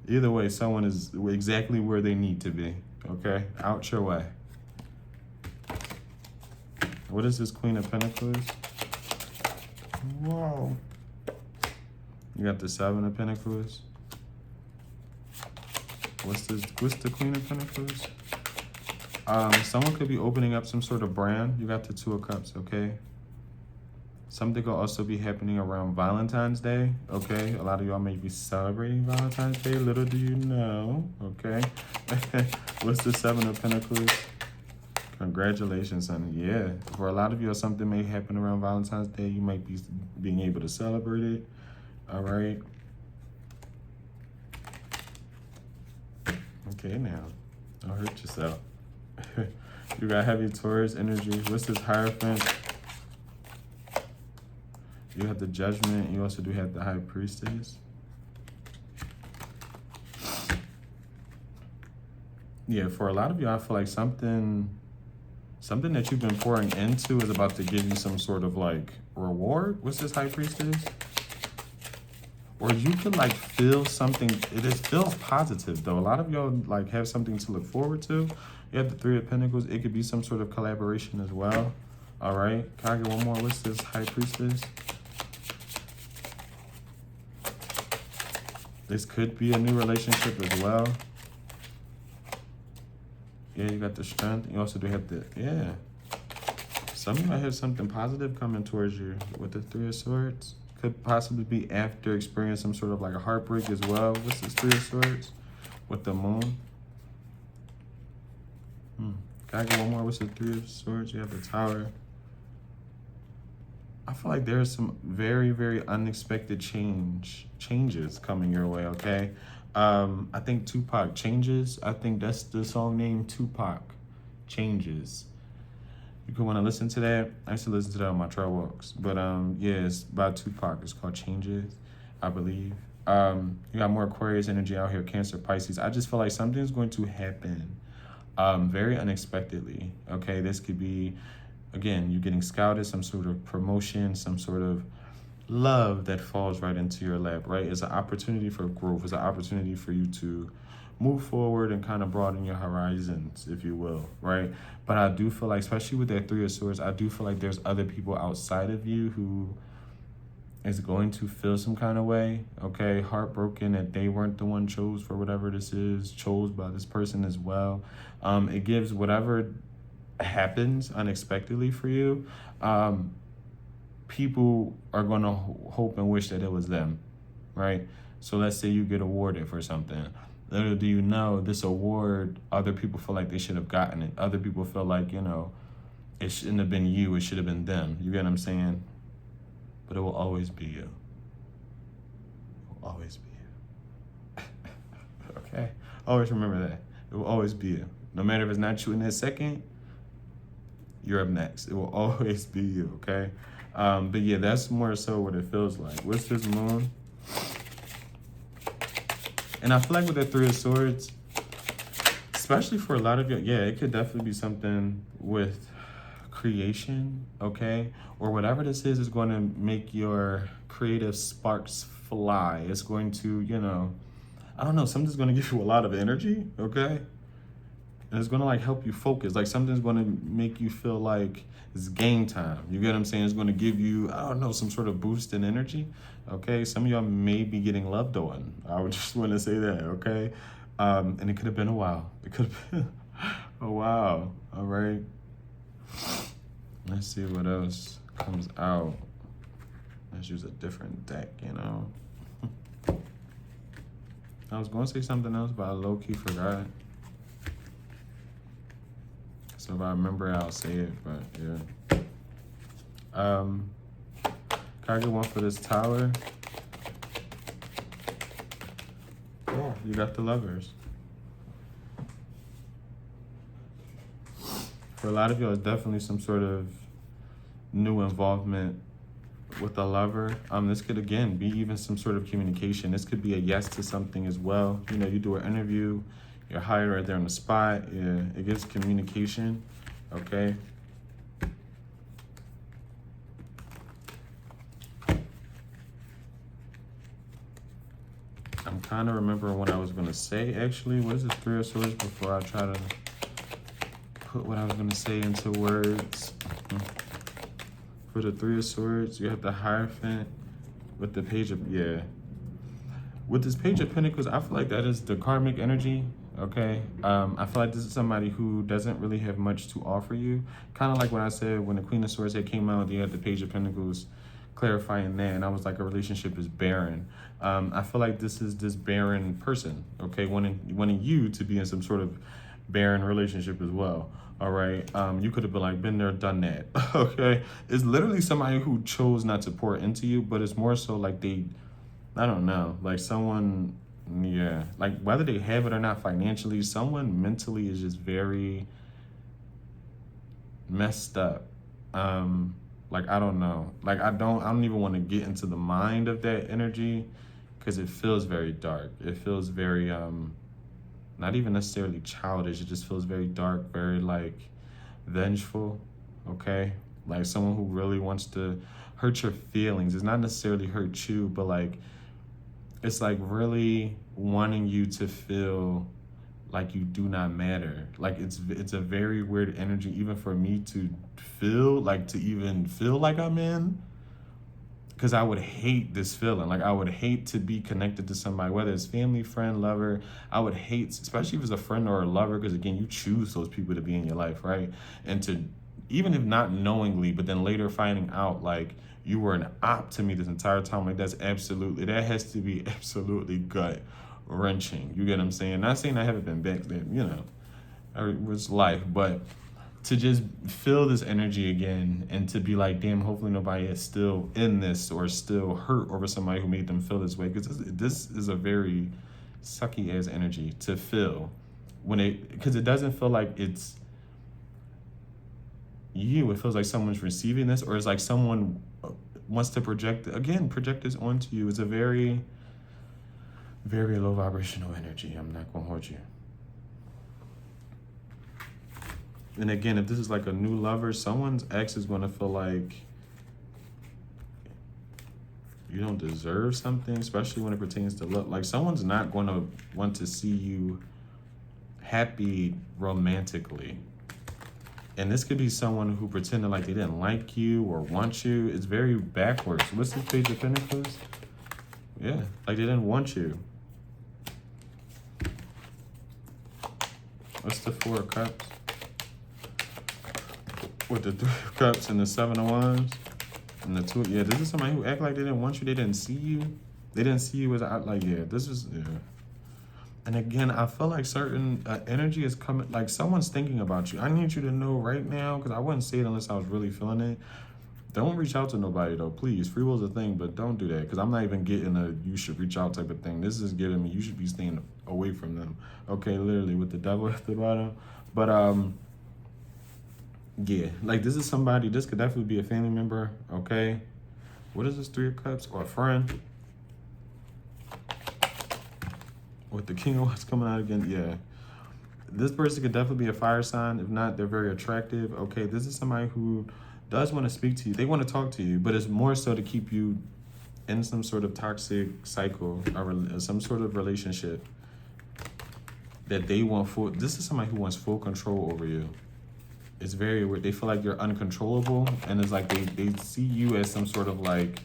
Either way, someone is exactly where they need to be, okay? Out your way. What is this Queen of Pentacles? Whoa. You got the Seven of Pentacles. What's the Queen of Pentacles? Someone could be opening up some sort of brand. You got the Two of Cups, okay? Something will also be happening around Valentine's Day, okay? A lot of y'all may be celebrating Valentine's Day, little do you know, okay? What's the Seven of Pentacles? Congratulations, honey. Yeah, for a lot of you, something may happen around Valentine's Day. You might be being able to celebrate it, all right? Okay, now, don't hurt yourself. You got heavy Taurus energy. What's this Hierophant? You have the Judgment. You also do have the High Priestess. Yeah, for a lot of you, I feel like something that you've been pouring into is about to give you some sort of like reward. What's this High Priestess? Or you can like feel something. It feels positive though. A lot of y'all like have something to look forward to. You have the Three of Pentacles. It could be some sort of collaboration as well. All right. Can I get one more? What's this High Priestess? This could be a new relationship as well. Yeah, you got the Strength. You also do have the, yeah. Some of you might have something positive coming towards you with the Three of Swords. Could possibly be after experiencing some sort of like a heartbreak as well. What's this Three of Swords? With the Moon. Can I get one more? What's the Three of Swords? You have the Tower. I feel like there's some very, very unexpected changes coming your way, okay? I think Tupac Changes. I think that's the song name, Tupac Changes. You could want to listen to that. I used to listen to that on my trail walks. But yeah, it's by Tupac. It's called Changes, I believe. You got more Aquarius energy out here, Cancer, Pisces. I just feel like something's going to happen very unexpectedly, okay? This could be, again, you getting scouted, some sort of promotion, some sort of love that falls right into your lap, right? It's an opportunity for growth. It's an opportunity for you to move forward and kind of broaden your horizons, if you will, right? But I do feel like, especially with that Three of Swords, I do feel like there's other people outside of you who is going to feel some kind of way, okay? Heartbroken that they weren't the one chose for whatever this is, chose by this person as well. It gives whatever happens unexpectedly for you, people are going to hope and wish that it was them, right? So let's say you get awarded for something. Little do you know, this award, other people feel like they should have gotten it. Other people feel like, you know, it shouldn't have been you, it should have been them. You get what I'm saying? But it will always be you. It will always be you. Okay? Always remember that. It will always be you. No matter if it's not you in that second, you're up next. It will always be you, okay? But yeah, that's more so what it feels like. What's this Moon? And I feel like with the Three of Swords, especially for a lot of you, yeah, it could definitely be something with creation, okay? Or whatever this is going to make your creative sparks fly. It's going to, you know, I don't know, something's going to give you a lot of energy, okay? And it's going to like help you focus. Like something's going to make you feel like it's game time. You get what I'm saying? It's going to give you, I don't know, some sort of boost in energy. Okay. Some of y'all may be getting loved on. I would just want to say that. Okay. And it could have been a while. It could have been a while. All right. Let's see what else comes out. Let's use a different deck, you know. I was going to say something else, but I low-key forgot. So if I remember, I'll say it, but yeah. Can I get one for this Tower? Yeah, you got the Lovers. For a lot of y'all, it's definitely some sort of new involvement with a lover. This could, again, be even some sort of communication. This could be a yes to something as well. You know, you do an interview, you're hired right there on the spot. Yeah, it gives communication, okay? I'm kind of remembering what I was going to say, actually. What is this Three of Swords before I try to put what I was going to say into words? For the Three of Swords, you have the Hierophant with the Page of, yeah. With this Page of Pentacles, I feel like that is the karmic energy, okay? I feel like this is somebody who doesn't really have much to offer you. Kind of like what I said when the Queen of Swords had came out, you had the Page of Pentacles clarifying that, and I was like, a relationship is barren. I feel like this is this barren person, okay? Wanting you to be in some sort of barren relationship as well. All right. You could have been like, been there, done that. Okay. It's literally somebody who chose not to pour into you, but it's more so like I don't know, like someone, yeah, like whether they have it or not financially, someone mentally is just very messed up. Like, I don't know. Like, I don't even want to get into the mind of that energy because it feels very dark. It feels very, not even necessarily childish. It just feels very dark, very like vengeful, okay? Like someone who really wants to hurt your feelings. It's not necessarily hurt you, but like, it's like really wanting you to feel like you do not matter. Like it's a very weird energy, even for me to feel, like to even feel like I'm in. Because I would hate this feeling. Like I would hate to be connected to somebody, whether it's family, friend, lover. I would hate, especially if it's a friend or a lover, because again, you choose those people to be in your life, right? And to, even if not knowingly, but then later finding out like you were an op to me this entire time, like that has to be absolutely gut wrenching. You get what I'm saying? Not saying I haven't been back then, you know, it was life, but to just feel this energy again and to be like, damn, hopefully nobody is still in this or still hurt over somebody who made them feel this way. Because this is a very sucky ass energy to feel because it doesn't feel like it's you. It feels like someone's receiving this, or it's like someone wants to project this onto you. It's a very, very low vibrational energy. I'm not going to hold you. And again, if this is like a new lover, someone's ex is going to feel like you don't deserve something, especially when it pertains to love. Like someone's not going to want to see you happy romantically. And this could be someone who pretended like they didn't like you or want you. It's very backwards. What's this Page of Pentacles? Yeah, like they didn't want you. What's the Four of Cups? With the Three of Cups and the Seven of Wands and the Two. Yeah, this is somebody who act like they didn't want you. They didn't see you. They didn't see you as like, yeah, this is, yeah. And again, I feel like certain energy is coming, like someone's thinking about you. I need you to know right now, because I wouldn't say it unless I was really feeling it. Don't reach out to nobody though, please. Free will's a thing, but don't do that, because I'm not even getting a you should reach out type of thing. This is giving me you should be staying away from them. Okay, literally with the devil at the bottom. But yeah, like this is somebody, this could definitely be a family member, okay? What is this, Three of Cups, or a friend? With the King of Wands coming out again, yeah. This person could definitely be a fire sign. If not, they're very attractive. Okay, this is somebody who does want to speak to you. They want to talk to you, but it's more so to keep you in some sort of toxic cycle or some sort of relationship that they want full. This is somebody who wants full control over you. It's very weird. They feel like you're uncontrollable, and it's like they see you as some sort of like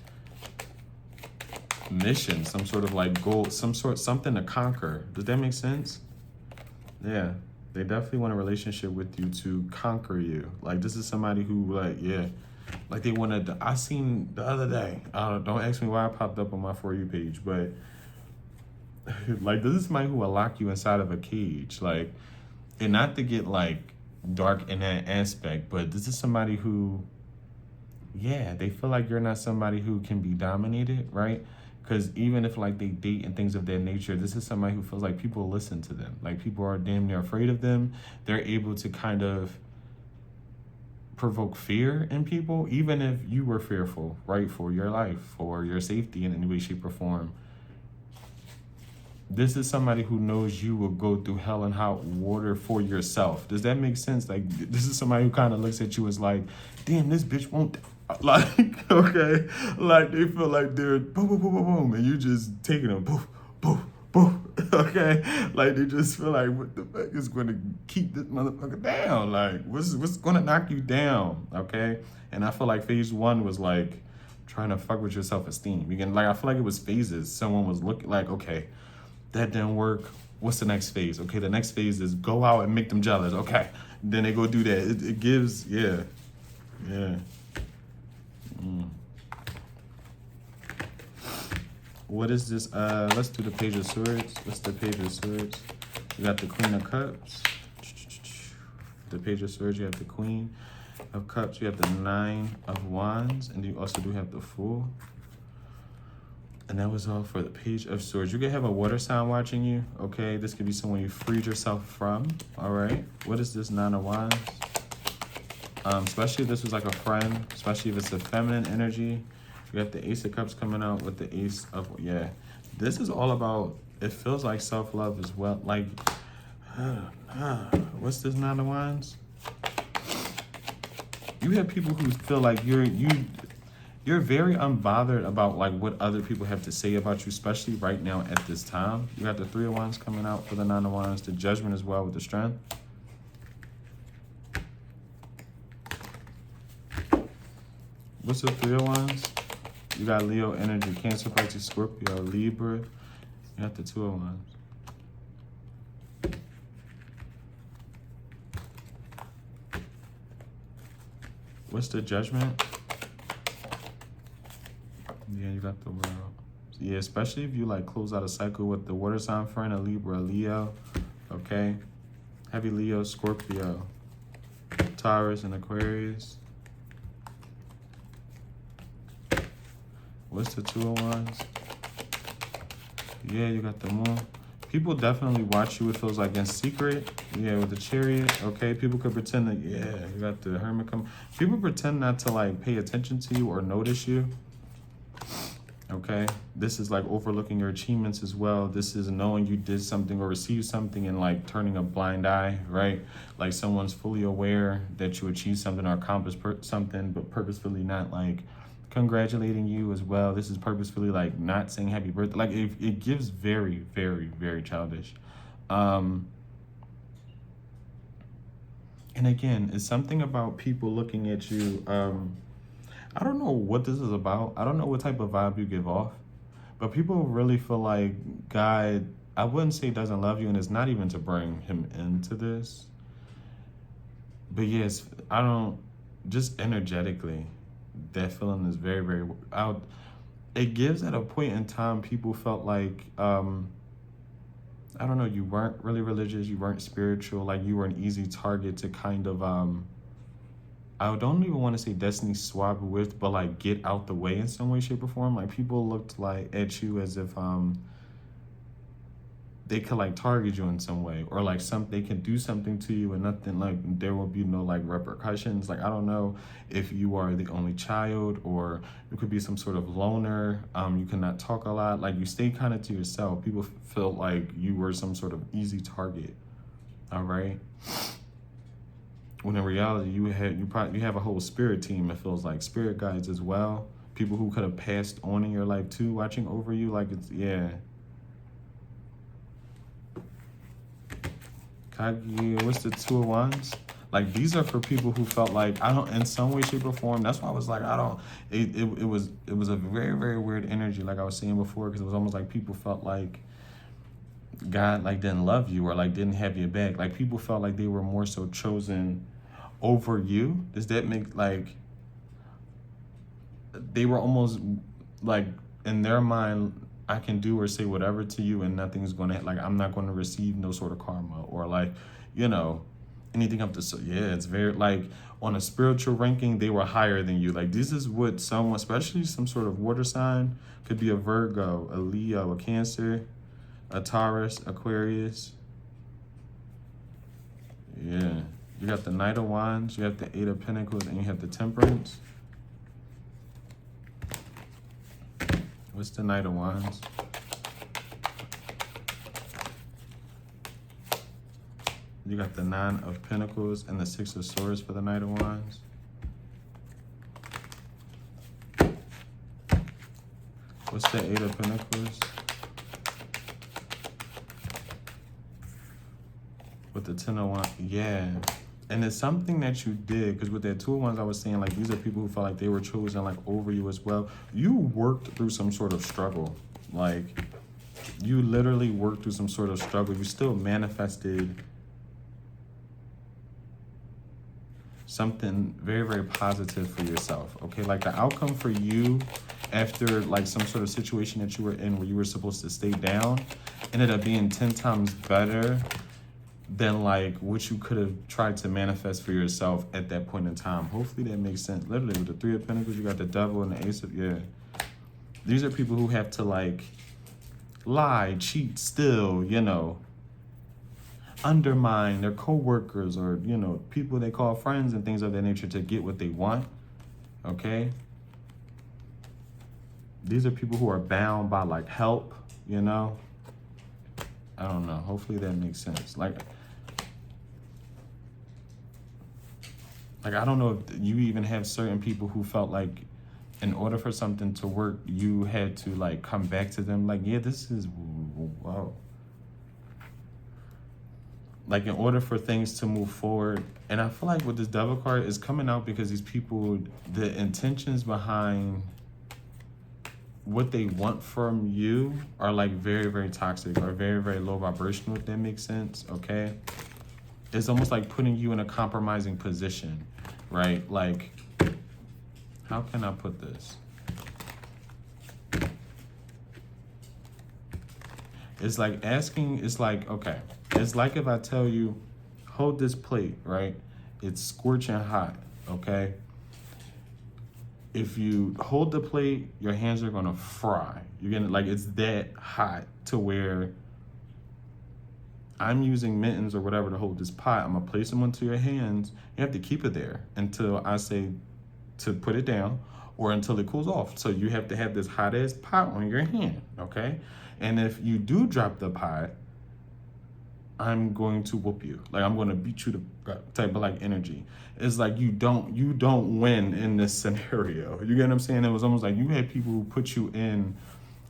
mission, some sort of like goal, something to conquer. Does that make sense? Yeah, they definitely want a relationship with you to conquer you. Like this is somebody who like, yeah, like they want to. I seen the other day. Don't ask me why it popped up on my For You page, but like this is somebody who will lock you inside of a cage, like, and not to get like dark in that aspect, but this is somebody who, yeah, they feel like you're not somebody who can be dominated, right? Because even if like they date and things of that nature, this is somebody who feels like people listen to them. Like people are damn near afraid of them. They're able to kind of provoke fear in people, even if you were fearful, right? For your life, for your safety in any way, shape, or form. This is somebody who knows you will go through hell and hot water for yourself. Does that make sense? Like this is somebody who kind of looks at you as like, damn, this bitch won't. Like, okay, like they feel like they're boom, boom, boom, boom, boom, and you just taking them boom, boom, boom, okay? Like they just feel like what the fuck is going to keep this motherfucker down? Like what's going to knock you down, okay? And I feel like phase one was like trying to fuck with your self-esteem. You can, like, I feel like it was phases. Someone was looking like, okay, that didn't work. what's the next phase? Okay, the next phase is go out and make them jealous. Okay, then they go do that. It gives, yeah. What is this? Let's do the Page of Swords. What's the Page of Swords? You got the Queen of Cups. The Page of Swords, you have the Queen of Cups, you have the Nine of Wands, and you also do have the Fool. And that was all for the Page of Swords. You could have a water sign watching you, okay? This could be someone you freed yourself from, all right? What is this Nine of Wands? Especially if this was like a friend, especially if it's a feminine energy. You have the Ace of Cups coming out with the Ace of, yeah. This is all about, it feels like self-love as well. Like, what's this Nine of Wands? You have people who feel like you're very unbothered about like what other people have to say about you, especially right now at this time. You got the Three of Wands coming out for the Nine of Wands, the Judgment as well with the Strength. What's the Three of Wands? You got Leo energy, Cancer, Pisces, Scorpio, Libra. You got the Two of Wands. What's the Judgment? Yeah, you got the World. Yeah, especially if you like close out a cycle with the water sign friend, a Libra, a Leo, okay? Heavy Leo, Scorpio, Taurus, and Aquarius. What's the Two of Wands? Yeah, you got the Moon. People definitely watch you, it feels like, in secret. Yeah, with the Chariot, okay? People could pretend that, yeah, you got the Hermit come. People pretend not to, like, pay attention to you or notice you, okay? This is, like, overlooking your achievements as well. This is knowing you did something or received something and, like, turning a blind eye, right? Like, someone's fully aware that you achieved something or accomplished something, but purposefully not, like, congratulating you as well. This is purposefully like not saying happy birthday. Like it gives very, very, very childish. And again, it's something about people looking at you. I don't know what this is about. I don't know what type of vibe you give off, but people really feel like God, I wouldn't say doesn't love you, and it's not even to bring him into this. But yes, I don't, just energetically, that feeling is very, very out. It gives at a point in time people felt like, I don't know, you weren't really religious, you weren't spiritual, like you were an easy target to kind of, I don't even want to say destiny swap with, but like get out the way in some way, shape, or form. Like people looked like at you as if they could like target you in some way, or like they can do something to you and nothing, like there will be no like repercussions. Like I don't know if you are the only child, or you could be some sort of loner. You cannot talk a lot, like you stay kind of to yourself. People felt like you were some sort of easy target, all right? When in reality you have a whole spirit team. It feels like spirit guides as well, people who could have passed on in your life too, watching over you. Like it's, yeah. What's the Two of Wands? Like these are for people who felt like, I don't, in some way, shape, or form. That's why I was like, I don't, it was a very, very weird energy, like I was saying before, because it was almost like people felt like God like didn't love you, or like didn't have your back. Like people felt like they were more so chosen over you. Does that make, like, they were almost like, in their mind, I can do or say whatever to you and nothing's gonna, like, I'm not gonna receive no sort of karma, or like, you know, anything up to, so yeah, it's very, like, on a spiritual ranking, they were higher than you. Like this is what someone, especially some sort of water sign, could be a Virgo, a Leo, a Cancer, a Taurus, Aquarius. Yeah, you got the Knight of Wands, you have the Eight of Pentacles, and you have the Temperance. What's the Knight of Wands? You got the Nine of Pentacles and the Six of Swords for the Knight of Wands. What's the Eight of Pentacles? With the Ten of Wands, yeah. And it's something that you did, because with that Two of Wands, I was saying, like, these are people who felt like they were chosen, like, over you as well. You worked through some sort of struggle. Like, You literally worked through some sort of struggle. You still manifested something very, very positive for yourself, okay? Like the outcome for you after like some sort of situation that you were in where you were supposed to stay down ended up being 10 times better than like what you could have tried to manifest for yourself at that point in time. Hopefully that makes sense. Literally with the Three of Pentacles, you got the Devil and the Ace of, yeah. These are people who have to like lie, cheat, steal, you know, undermine their co-workers or, you know, people they call friends and things of that nature to get what they want, okay? These are people who are bound by like help, you know? I don't know. Hopefully that makes sense. Like I don't know if you even have certain people who felt like in order for something to work, you had to like come back to them like, yeah, this is, wow. Like in order for things to move forward. And I feel like with this Devil card is coming out because these people, the intentions behind what they want from you are like very, very toxic or very, very low vibrational, if that makes sense, okay? It's almost like putting you in a compromising position, right? Like, how can I put this? It's like asking, it's like, okay, it's like if I tell you, hold this plate, right? It's scorching hot, okay? If you hold the plate, your hands are gonna fry. You're gonna, like, it's that hot to where I'm using mittens or whatever to hold this pot. I'm gonna place them onto your hands. You have to keep it there until I say to put it down or until it cools off. So you have to have this hot ass pot on your hand, okay? And if you do drop the pot, I'm going to whoop you. Like I'm gonna beat you to type of like energy. It's like you don't win in this scenario. You get what I'm saying? It was almost like you had people who put you in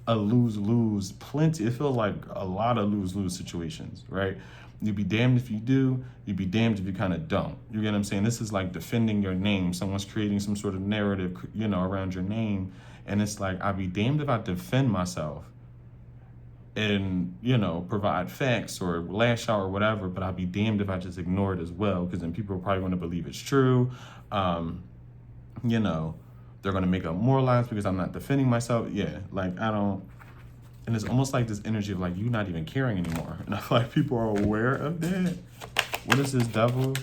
a lose-lose plenty. It feels like a lot of lose-lose situations, right? You'd be damned if you do, you'd be damned if you kind of don't. You get what I'm saying? This is like defending your name. Someone's creating some sort of narrative, you know, around your name. And it's like, I'd be damned if I defend myself and, you know, provide facts or lash out or whatever, but I'd be damned if I just ignore it as well, because then people are probably going to believe it's true. You know, they're going to make up more lies because I'm not defending myself. Yeah, like I don't, and it's almost like this energy of like you not even caring anymore. And I feel like people are aware of that. What is this Devil?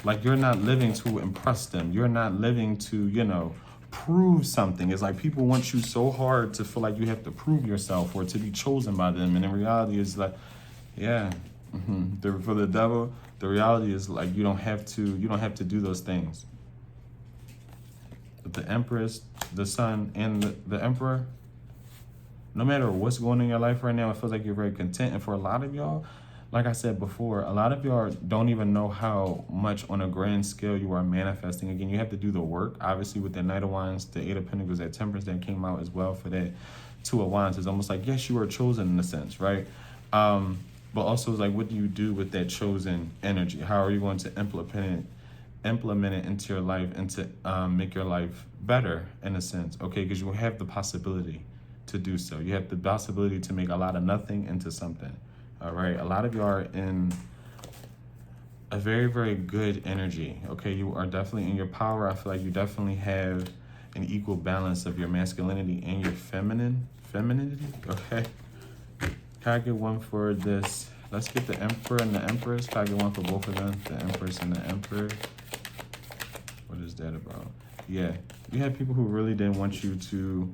Like you're not living to impress them. You're not living to, you know, prove something. It's like people want you so hard to feel like you have to prove yourself or to be chosen by them. And in reality, it's like, yeah, for the Devil, the reality is like you don't have to do those things. But the Empress, the Sun, and the Emperor, no matter what's going on in your life right now, it feels like you're very content. And for a lot of y'all, like I said before, a lot of y'all don't even know how much on a grand scale you are manifesting. Again, you have to do the work. Obviously, with the Knight of Wands, the Eight of Pentacles, that Temperance that came out as well for that Two of Wands. It's almost like, yes, you are chosen in a sense, right? But also, it's like, what do you do with that chosen energy? How are you going to implement it into your life and to make your life better in a sense, okay? Because you have the possibility to do so. You have the possibility to make a lot of nothing into something. All right, a lot of you are in a very, very good energy, okay? You are definitely in your power. I feel like you definitely have an equal balance of your masculinity and your femininity, okay? Can I get one for this? Let's get the Emperor and the Empress. Can I get one for both of them? The Empress and the Emperor. What is that about? Yeah, you have people who really didn't want you to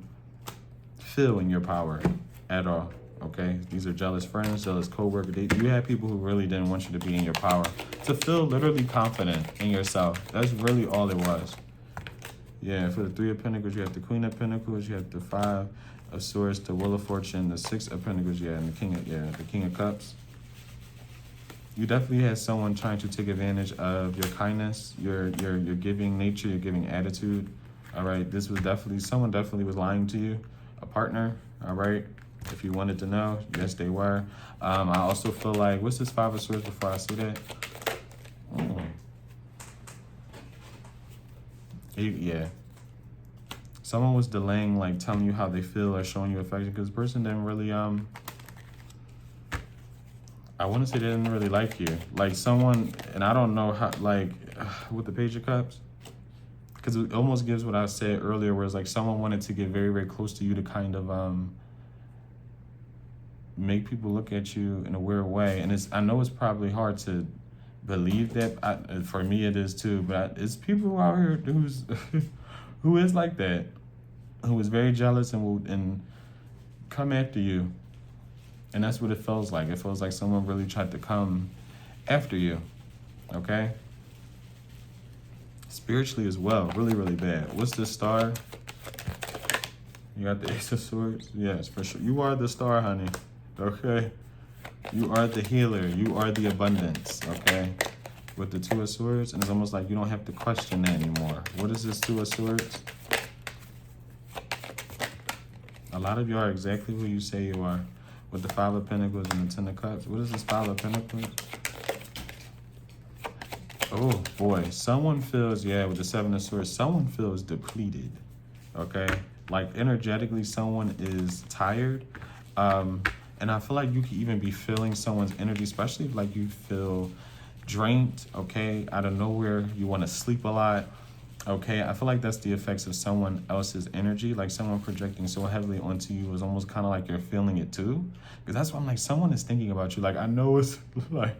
feel in your power at all. Okay, these are jealous friends, jealous co-workers. You have people who really didn't want you to be in your power, to feel literally confident in yourself. That's really all it was. Yeah, for the Three of Pentacles, you have the Queen of Pentacles, you have the Five of Swords, the Wheel of Fortune, the Six of Pentacles, yeah, and the King of Cups. You definitely had someone trying to take advantage of your kindness, your giving nature, your giving attitude. All right, this was someone definitely was lying to you, a partner. All right. If you wanted to know, yes, they were. I also feel like, what's this Five of Swords before I see that? Yeah. someone was delaying, like telling you how they feel or showing you affection, because the person didn't really, I want to say they didn't really like you. Like someone, and I don't know how, like with the Page of Cups, because it almost gives what I said earlier, where it's like someone wanted to get very, very close to you to kind of make people look at you in a weird way. And I know it's probably hard to believe that. For me, it is too. But it's people out here who's who is like that, who is very jealous and will come after you. And that's what it feels like. It feels like someone really tried to come after you. Okay. Spiritually as well, really, really bad. What's the star? You got the Ace of Swords? Yes, for sure. You are the star, honey. Okay? You are the healer. You are the abundance, okay? With the Two of Swords, and it's almost like you don't have to question that anymore. What is this Two of Swords? A lot of you are exactly who you say you are. With the Five of Pentacles and the Ten of Cups. What is this Five of Pentacles? Oh, boy. Someone feels, with the Seven of Swords, someone feels depleted, okay? Like, energetically, someone is tired. And I feel like you could even be feeling someone's energy, especially if, like, you feel drained, okay? Out of nowhere, you want to sleep a lot, okay? I feel like that's the effects of someone else's energy, like someone projecting so heavily onto you is almost kind of like you're feeling it too. Because that's why I'm like, someone is thinking about you. Like, I know it's like,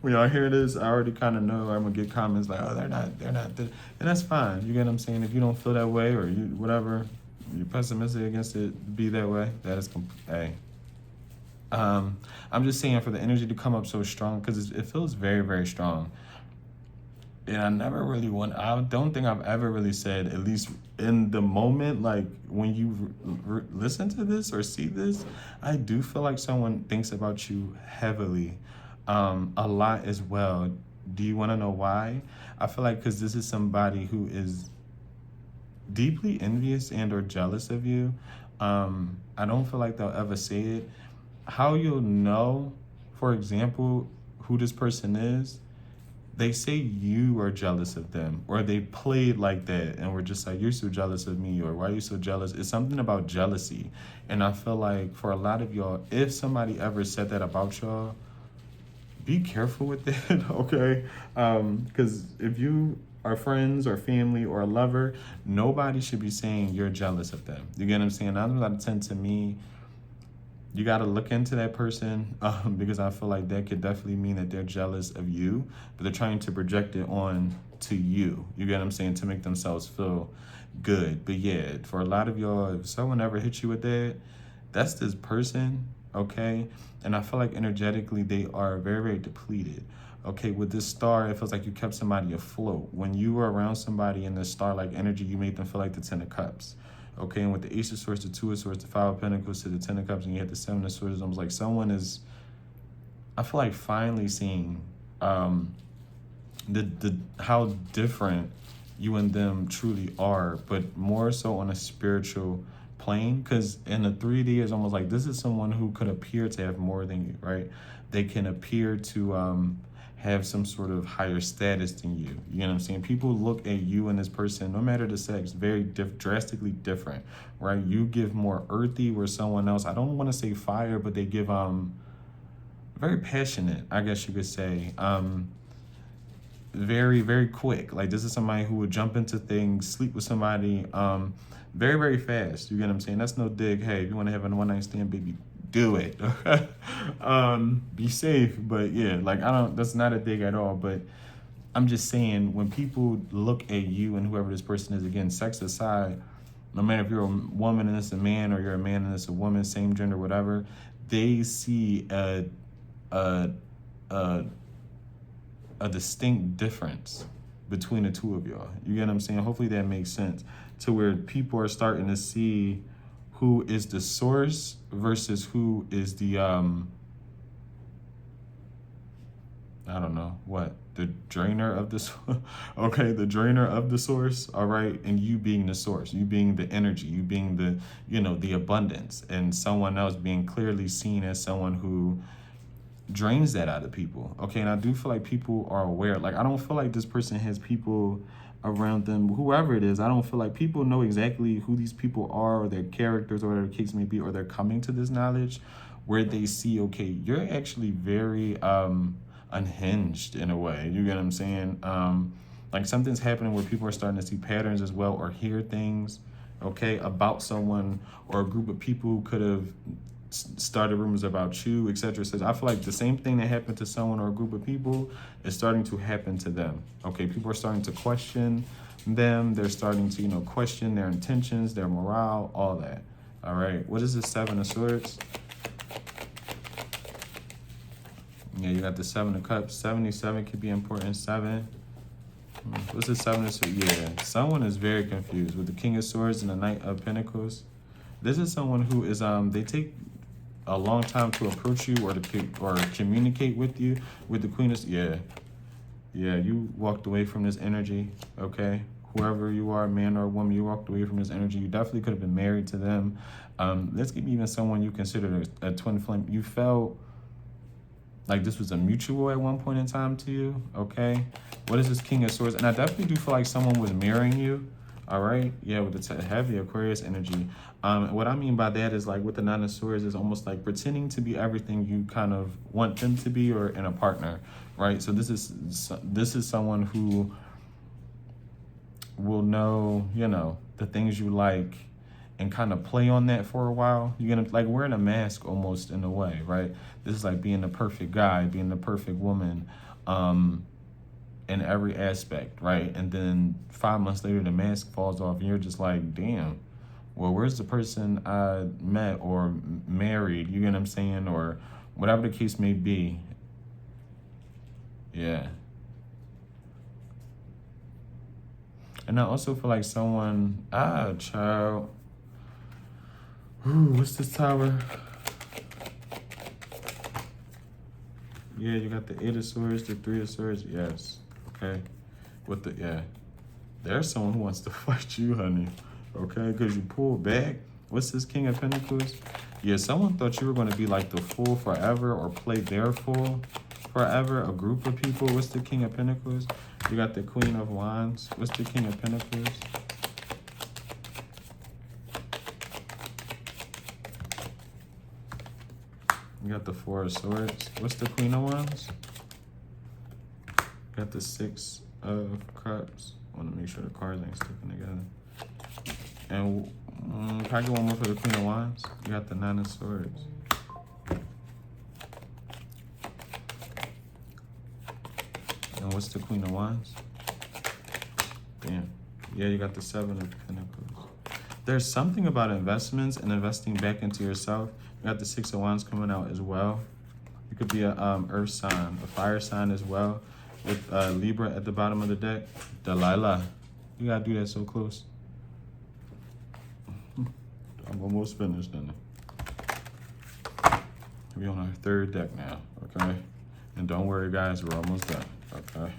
when y'all hear this, I already kind of know I'm going to get comments like, oh, they're not. And that's fine. You get what I'm saying? If you don't feel that way or you whatever, you're pessimistic against it, be that way. That is, hey. I'm just saying for the energy to come up so strong, because it feels very, very strong. And I don't think I've ever really said, at least in the moment, like when you listen to this or see this, I do feel like someone thinks about you heavily, a lot as well. Do you want to know why? I feel like because this is somebody who is deeply envious and or jealous of you. I don't feel like they'll ever say it. How you'll know, for example, who this person is, they say you are jealous of them, or they played like that and we're just like, you're so jealous of me, or why are you so jealous? It's something about jealousy. And I feel like for a lot of y'all, if somebody ever said that about y'all, be careful with that, okay? Because if you are friends or family or a lover, nobody should be saying you're jealous of them. You get what I'm saying? 9 out of 10 to me, you got to look into that person, because I feel like that could definitely mean that they're jealous of you, but they're trying to project it on to you. You get what I'm saying? To make themselves feel good. But yeah, for a lot of y'all, if someone ever hits you with that, that's this person, okay? And I feel like energetically they are very, very depleted. Okay, with this star, it feels like you kept somebody afloat. When you were around somebody in this star-like energy, you made them feel like the Ten of Cups. Okay, and with the Ace of Swords, the Two of Swords, the Five of Pentacles to the Ten of Cups, and you had the Seven of Swords, I was like, someone is, I feel like finally seeing how different you and them truly are, but more so on a spiritual plane. Because in the 3D, it's almost like this is someone who could appear to have more than you, right? They can appear to have some sort of higher status than you. You know what I'm saying? People look at you and this person, no matter the sex, very drastically different, right? You give more earthy, where someone else, I don't want to say fire, but they give very passionate, I guess you could say. Very, very quick. Like, this is somebody who would jump into things, sleep with somebody very, very fast. You get what I'm saying? That's no dig. Hey, if you want to have a one-night stand, baby, do it. Be safe. But yeah, like, that's not a dig at all. But I'm just saying, when people look at you and whoever this person is, again, sex aside, no matter if you're a woman and it's a man, or you're a man and it's a woman, same gender, whatever, they see a distinct difference between the two of y'all. You get what I'm saying? Hopefully that makes sense, to where people are starting to see who is the source versus who is the I don't know what, the drainer of the okay, the drainer of the source, all right, and you being the source, you being the energy, you being the, the abundance, and someone else being clearly seen as someone who drains that out of people. Okay, and I do feel like people are aware. Like, I don't feel like this person has people around them, whoever it is. I don't feel like people know exactly who these people are or their characters or whatever the case may be, or they're coming to this knowledge where they see, okay, you're actually very unhinged in a way. You get what I'm saying? Like something's happening where people are starting to see patterns as well, or hear things, okay, about someone or a group of people who could have started rumors about you, etc. So I feel like the same thing that happened to someone or a group of people is starting to happen to them. Okay, people are starting to question them. They're starting to, question their intentions, their morale, all that. All right, what is the Seven of Swords? Yeah, you got the Seven of Cups. 77 could be important. 7. What's the Seven of Swords? Yeah, someone is very confused with the King of Swords and the Knight of Pentacles. This is someone who is they take a long time to approach you or communicate with you. With the Queen of, yeah, you walked away from this energy. Okay, whoever you are, man or woman, you walked away from this energy. You definitely could have been married to them. This could be even someone you consider a twin flame. You felt like this was a mutual at one point in time to you. Okay, what is this King of Swords? And I definitely do feel like someone was marrying you. All right, yeah, with the heavy Aquarius energy. What I mean by that is like with the Nine of Swords is almost like pretending to be everything you kind of want them to be, or in a partner, right? So this is someone who will know, the things you like and kind of play on that for a while. You're gonna like wearing a mask almost in a way, right? This is like being the perfect guy, being the perfect woman, in every aspect, right? And then 5 months later, the mask falls off and you're just like, damn, well, where's the person I met or married? You get what I'm saying? Or whatever the case may be. Yeah. And I also feel like someone, child. Ooh, what's this Tower? Yeah, you got the 8 of Swords, the 3 of Swords, yes. Okay, there's someone who wants to fight you, honey. Okay, because you pulled back. What's this King of Pentacles? Yeah, someone thought you were going to be like the fool forever, or play their fool forever. A group of people. What's the King of Pentacles? You got the Queen of Wands. What's the King of Pentacles? You got the 4 of Swords. What's the Queen of Wands? Got the 6 of Cups. I want to make sure the cards ain't sticking together. And can I get one more for the Queen of Wands? You got the 9 of Swords. And what's the Queen of Wands? Damn. Yeah, you got the 7 of Pentacles. There's something about investments and investing back into yourself. You got the 6 of Wands coming out as well. You could be a earth sign, a fire sign as well. With Libra at the bottom of the deck. Delilah. You gotta do that so close. I'm almost finished, then. We're on our 3rd deck now, okay? And don't worry, guys, we're almost done, okay?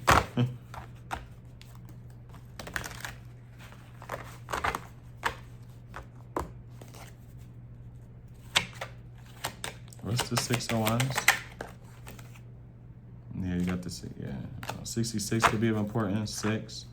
What's the 6 of Wands? Yeah, you got the 6, yeah. 66 could be of importance, 6.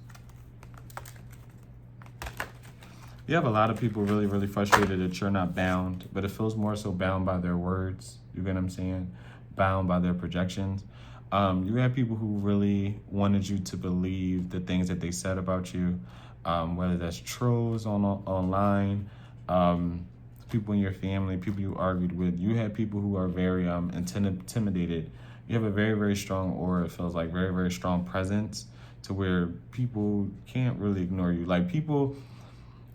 You have a lot of people really, really frustrated that you're not bound, but it feels more so bound by their words. You get what I'm saying? Bound by their projections. You have people who really wanted you to believe the things that they said about you, whether that's trolls online, people in your family, people you argued with. You have people who are very intimidated. You have a very, very strong aura. It feels like very, very strong presence to where people can't really ignore you. Like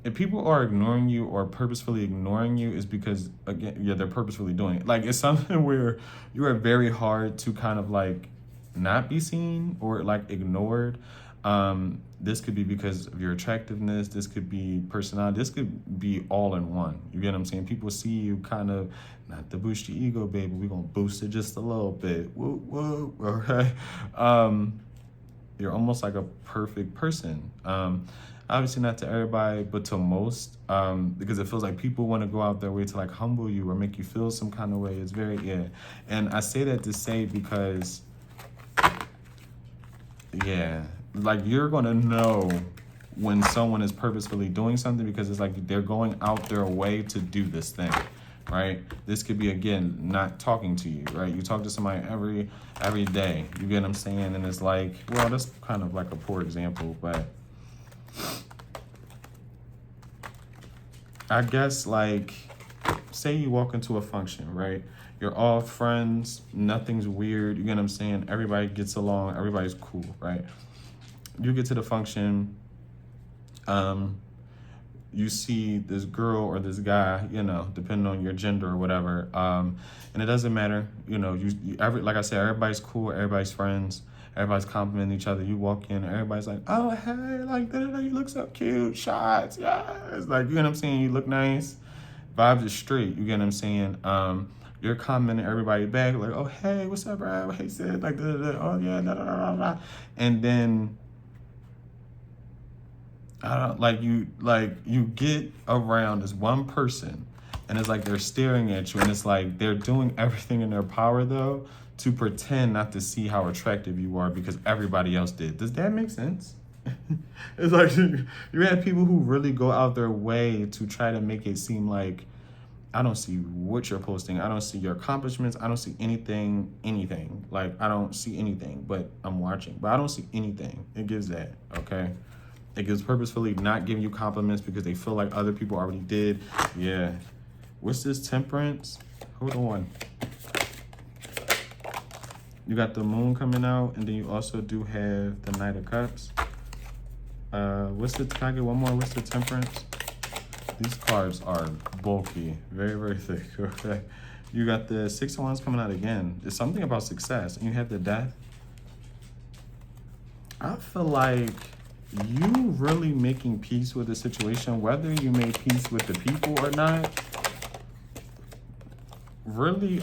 if people are ignoring you or purposefully ignoring you, is because, again, yeah, they're purposefully doing it. Like, it's something where you are very hard to kind of like not be seen or like ignored. This could be because of your attractiveness. This could be personality. This could be all in one. You get what I'm saying? People see you kind of, not to boost your ego, baby. We're going to boost it just a little bit. Woo, woo, okay? You're almost like a perfect person. Obviously not to everybody, but to most, because it feels like people want to go out their way to like humble you or make you feel some kind of way. It's very, yeah. And I say that to say because, yeah, like you're gonna know when someone is purposefully doing something, because it's like they're going out their way to do this thing, right? This could be, again, not talking to you, right? You talk to somebody every day, you get what I'm saying? And it's like, well, that's kind of like a poor example, but I guess, like, say you walk into a function, right? You're all friends, nothing's weird, you get what I'm saying? Everybody gets along, everybody's cool, right? You get to the function, you see this girl or this guy, you know, depending on your gender or whatever, and it doesn't matter, you know, like I said, everybody's cool, everybody's friends, everybody's complimenting each other. You walk in, everybody's like, oh, hey, like, you look so cute, shots, yes, like, you know what I'm saying, you look nice, vibes is straight, you get what I'm saying? You're commenting everybody back, like, oh, hey, what's up, bro? Hey, sid, like, oh, yeah, and then, you get around this one person, and it's like they're staring at you, and it's like they're doing everything in their power, though, to pretend not to see how attractive you are because everybody else did. Does that make sense? It's like you have people who really go out their way to try to make it seem like, I don't see what you're posting, I don't see your accomplishments, I don't see anything. Like, I don't see anything, but I'm watching. But I don't see anything. It gives that, okay? It gives purposefully not giving you compliments because they feel like other people already did. Yeah. What's this, temperance? Hold on. You got the moon coming out, and then you also do have the Knight of Cups. Can I get one more? What's the temperance? These cards are bulky, very, very thick. Okay. You got the Six of Wands coming out again. It's something about success. And you have the Death. I feel like you really making peace with the situation, whether you made peace with the people or not. Really,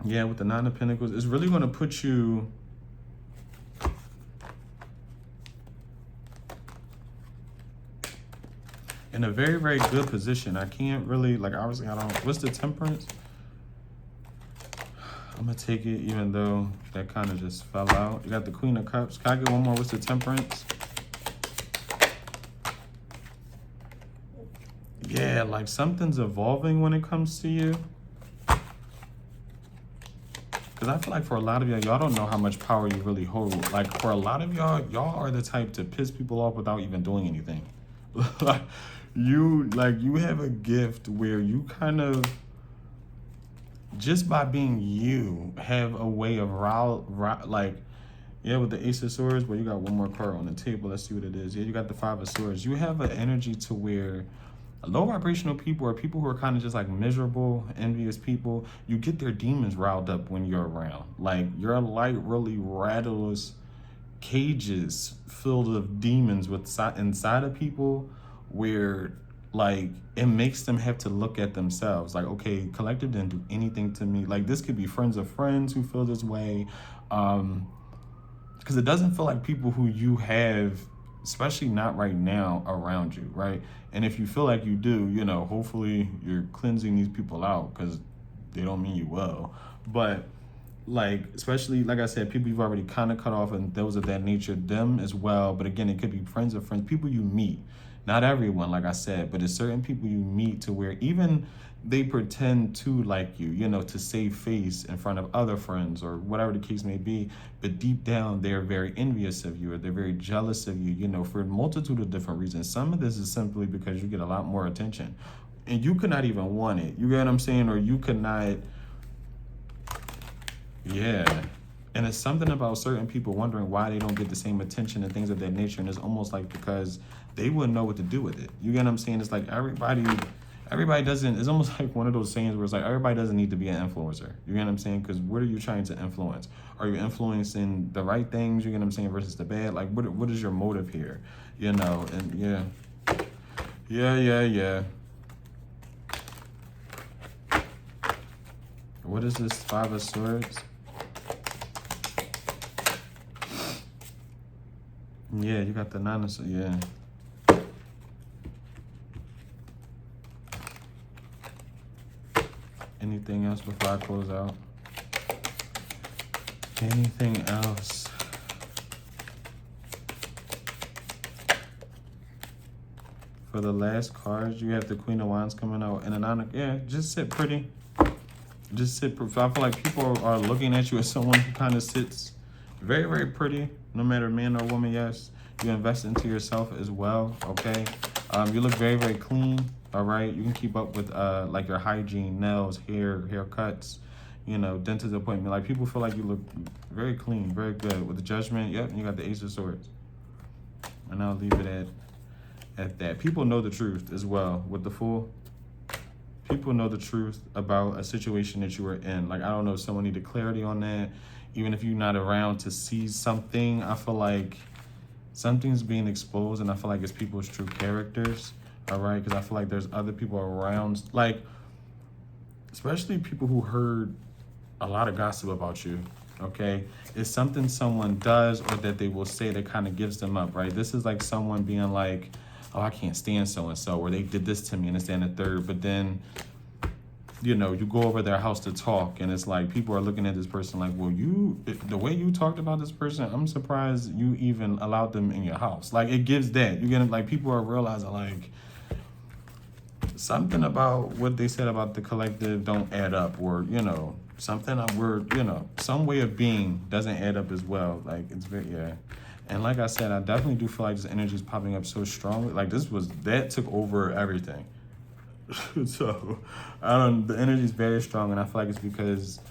yeah, with the Nine of Pentacles, it's really going to put you in a very, very good position. I can't really, like, obviously, I don't. What's the Temperance? I'm gonna take it, even though that kind of just fell out. You got the Queen of Cups. Can I get one more? What's the Temperance? Yeah, like something's evolving when it comes to you. Because I feel like for a lot of y'all don't know how much power you really hold. Like, for a lot of y'all are the type to piss people off without even doing anything. You have a gift where you kind of, just by being you, have a way of with the Ace of Swords, but you got one more card on the table. Let's see what it is. Yeah, you got the Five of Swords. You have an energy to where low vibrational people, or people who are kind of just like miserable, envious people, you get their demons riled up when you're around. Like, your light really rattles cages filled with demons inside of people, where like it makes them have to look at themselves like, okay, collective didn't do anything to me. Like, this could be friends of friends who feel this way, because it doesn't feel like people who you have, especially not right now, around you, right? And if you feel like you do, you know, hopefully you're cleansing these people out, because they don't mean you well. But like, especially, like I said, people you've already kind of cut off, and those of that nature, them as well. But again, it could be friends of friends, people you meet. Not everyone, like I said, but it's certain people you meet to where even they pretend to like you, you know, to save face in front of other friends or whatever the case may be. But deep down, they're very envious of you, or they're very jealous of you, you know, for a multitude of different reasons. Some of this is simply because you get a lot more attention and you could not even want it. You get what I'm saying? Or you could not, yeah. And it's something about certain people wondering why they don't get the same attention and things of that nature. And it's almost like because they wouldn't know what to do with it. You get what I'm saying? It's like everybody doesn't, it's almost like one of those sayings where it's like everybody doesn't need to be an influencer. You get what I'm saying? Because what are you trying to influence? Are you influencing the right things, you get what I'm saying, versus the bad? Like, what is your motive here? You know, and yeah. What is this Five of Swords? Yeah, you got the Nine of Swords, yeah. Anything else before I close out? Anything else? For the last cards, you have the Queen of Wands coming out and an yeah, just sit pretty. Just sit. I feel like people are looking at you as someone who kind of sits very, very pretty, no matter man or woman. Yes, you invest into yourself as well. Okay, you look very, very clean. All right, you can keep up with like your hygiene, nails, haircuts, you know, dentist appointment. Like people feel like you look very clean, very good. With the Judgment, yep, you got the Ace of Swords. And I'll leave it at that. People know the truth as well with the Fool. People know the truth about a situation that you were in. Like, I don't know, someone needed clarity on that. Even if you're not around to see something, I feel like something's being exposed, and I feel like it's people's true characters, all right? Because I feel like there's other people around, like, especially people who heard a lot of gossip about you, okay? It's something someone does or that they will say that kind of gives them up, right? This is like someone being like, oh, I can't stand so-and-so, or they did this to me, and it's and the third. But then, you know, you go over their house to talk, and it's like people are looking at this person like, well, the way you talked about this person, I'm surprised you even allowed them in your house. Like, it gives that. You get, like, people are realizing, like, something about what they said about the collective don't add up, or, you know, something we're, you know, some way of being doesn't add up as well. Like, it's very, yeah. And like I said, I definitely do feel like this energy is popping up so strongly. Like, that took over everything. So, the energy is very strong, and I feel like it's because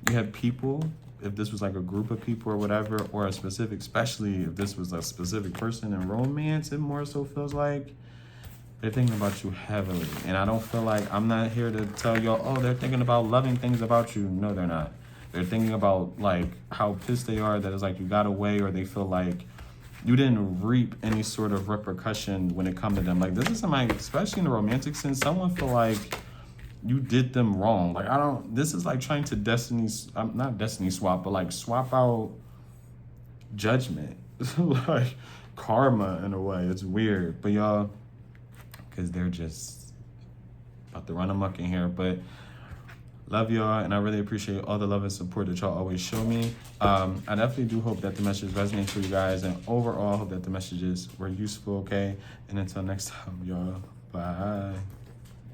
you have people, if this was like a group of people or whatever, or a specific, especially if this was a specific person in romance, it more so feels like they're thinking about you heavily. And I don't feel like, I'm not here to tell y'all, oh, they're thinking about loving things about you. No, they're not. They're thinking about, like, how pissed they are that it's like you got away, or they feel like you didn't reap any sort of repercussion when it comes to them. Like, this is somebody, especially in the romantic sense, someone feel like you did them wrong. Like, this is like trying to not destiny swap, but like swap out judgment. Like karma in a way. It's weird. But y'all, because they're just about to run amok in here. But love y'all, and I really appreciate all the love and support that y'all always show me. I definitely do hope that the message resonates for you guys, and overall, hope that the messages were useful, okay? And until next time, y'all, bye.